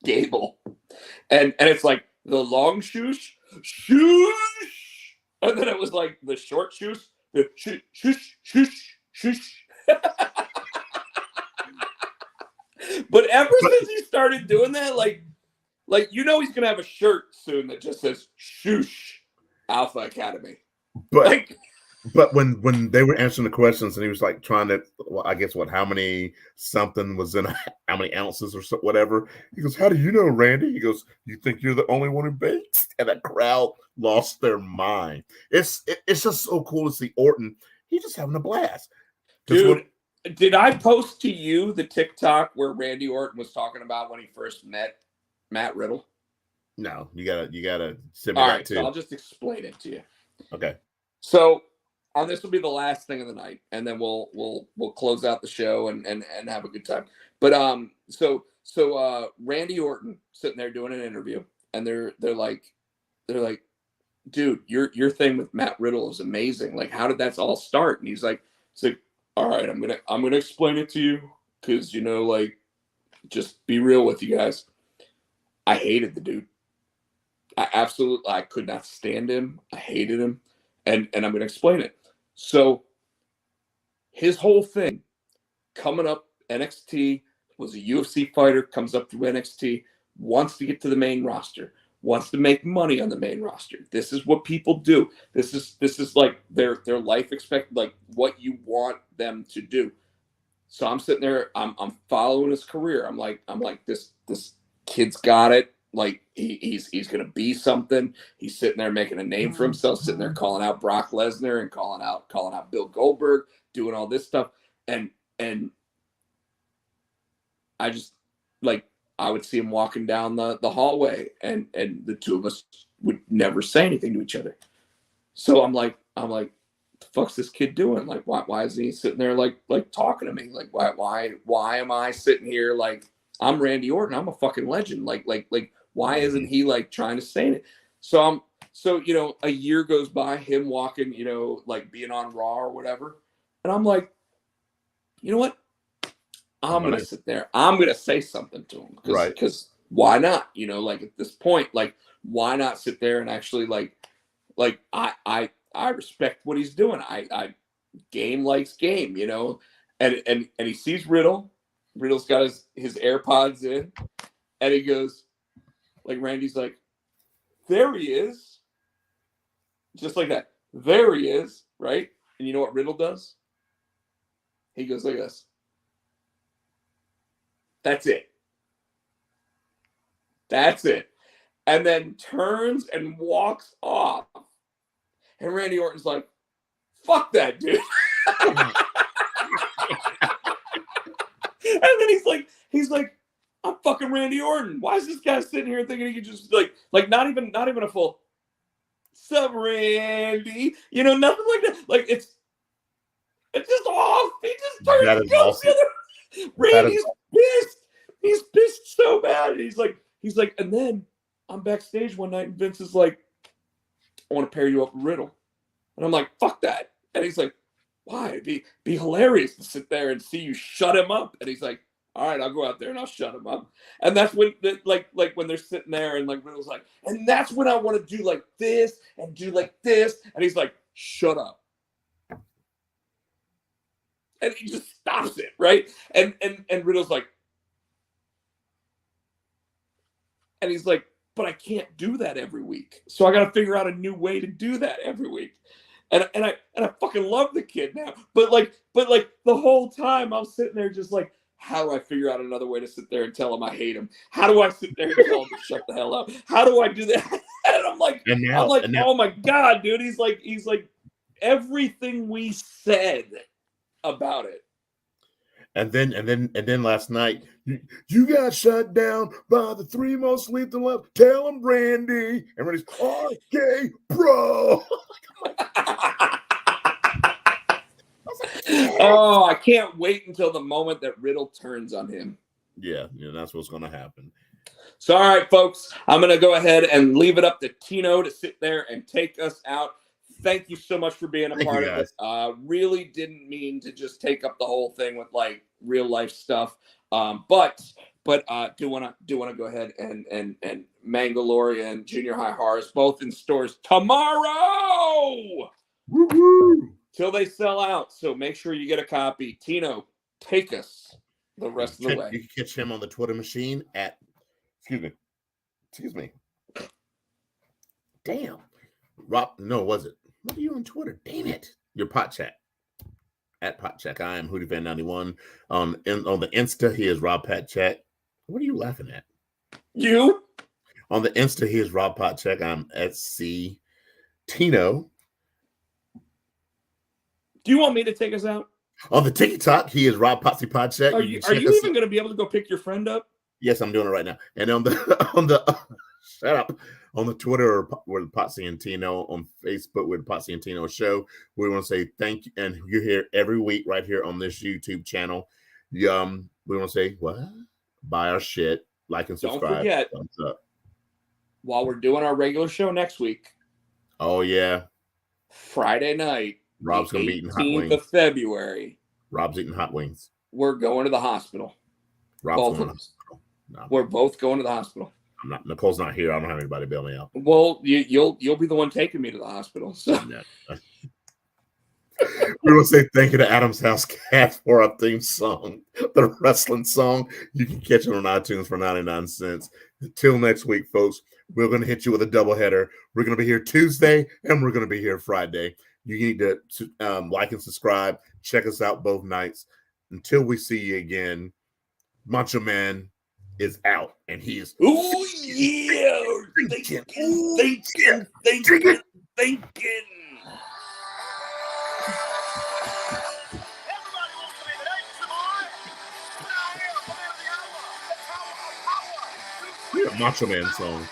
Gable. And it's like the long shush, and then it was like the short shush, the shush. But ever since he started doing that, like you know he's gonna have a shirt soon that just says "Shoosh Alpha Academy." But when they were answering the questions and he was like trying to, well, I guess how many something was in how many ounces or so, whatever. He goes, "How do you know, Randy?" He goes, "You think you're the only one who bakes?" And that crowd lost their mind. It's just so cool to see Orton. He's just having a blast, dude. Did I post to you the TikTok where Randy Orton was talking about when he first met Matt Riddle? No, you gotta send me All that right, too. so I'll just explain it to you. Okay. So this will be the last thing of the night, and then we'll close out the show and have a good time. But so Randy Orton sitting there doing an interview, and they're like, dude, your thing with Matt Riddle is amazing. Like, how did that all start? And he's like, It's like, all right, I'm gonna explain it to you because like, just be real with you guys. I hated the dude. I could not stand him. I hated him, and I'm gonna explain it. So his whole thing coming up NXT, was a UFC fighter, comes up through NXT, wants to get to the main roster, wants to make money on the main roster. This is what people do. This is like their life expect, like what you want them to do. So I'm sitting there, I'm following his career. I'm like this kid's got it. Like he's gonna be something. He's sitting there making a name for himself, sitting there calling out Brock Lesnar and calling out Bill Goldberg, doing all this stuff. And I just, like, I would see him walking down the hallway, and the two of us would never say anything to each other. So I'm like, the fuck's this kid doing? Like, why is he sitting there like talking to me? Like, why am I sitting here like I'm Randy Orton? I'm a fucking legend. Like why isn't he like trying to say it? So a year goes by, him walking, like being on Raw or whatever, and I'm like, you know what? I'm going to sit there. I'm going to say something to him. Because why not? Like at this point, like, why not sit there and actually like I respect what he's doing. I game likes game, and he sees Riddle. Riddle's got his AirPods in, and he goes, like, Randy's like, there he is. Just like that. There he is. Right. And you know what Riddle does? He goes like this. That's it. That's it. And then turns and walks off. And Randy Orton's like, fuck that dude. And then he's like, I'm fucking Randy Orton. Why is this guy sitting here thinking he could just like not even a full sup, Randy? Nothing like that. Like it's just off. He just turns and goes the other. Randy's pissed. He's pissed so bad. He's like, and then I'm backstage one night and Vince is like, I want to pair you up with Riddle. And I'm like, fuck that. And he's like, why? It'd be hilarious to sit there and see you shut him up. And he's like, all right, I'll go out there and I'll shut him up. And that's when, like when they're sitting there and like Riddle's like, and that's when I want to do like this and do like this. And he's like, shut up. And he just stops it, right? And Riddle's like, and he's like, but I can't do that every week. So I got to figure out a new way to do that every week. And I fucking love the kid now. But like the whole time I'm sitting there just like, how do I figure out another way to sit there and tell him I hate him? How do I sit there and tell him to shut the hell up? How do I do that? And I'm like, oh my God, dude. He's like everything we said about it. And then last night, you got shut down by the three most lethal left. Tell him, Randy. And Randy's, okay, bro. Oh, I can't wait until the moment that Riddle turns on him. Yeah, that's what's going to happen. So, all right, folks, I'm going to go ahead and leave it up to Tino to sit there and take us out. Thank you so much for being a part of it. Really didn't mean to just take up the whole thing with like real life stuff. But do want to go ahead and Mandalorian and Junior High Horrors both in stores tomorrow. Woo-hoo! Till they sell out. So make sure you get a copy. Tino, take us the rest of the way. You can catch him on the Twitter machine at excuse me. Damn. Rob, no, was it? What are you on Twitter? Damn it. Your pot chat. At pot check. I am Hootie Fan 91. On the Insta, he is Rob Pat Chat. What are you laughing at? You? On the Insta, he is Rob Pot Check. I'm SC Tino. Do you want me to take us out? On the TikTok, he is Rob Potsy Pod Check. Are you even going to be able to go pick your friend up? Yes, I'm doing it right now. And on the shut up. On the Twitter, we're Potsy and Tino. On Facebook, we're the Potsy and Tino Show. We want to say thank you. And you're here every week right here on this YouTube channel. We want to say, what? Buy our shit. Like and subscribe. Don't forget, thumbs up. While we're doing our regular show next week. Oh, yeah. Friday night, Rob's the gonna be eating hot 18th wings. of February, Rob's eating hot wings. we're going to the hospital. Rob's Both going of to us. the hospital. No, We're both going to the hospital. I'm not. Nicole's not here. I don't have anybody bail me out. Well, you'll be the one taking me to the hospital. So No. We want to say thank you to Adam's House Cat for our theme song, the wrestling song. You can catch it on iTunes for 99 cents. Until next week, folks, we're going to hit you with a doubleheader. We're going to be here Tuesday and we're going to be here Friday. You need to like and subscribe. Check us out both nights. Until we see you again, Macho Man is out and he is. oh yeah, thinking. Everybody wants to be the next boy. But I am the hour. The power of power. Yeah, Macho Man song.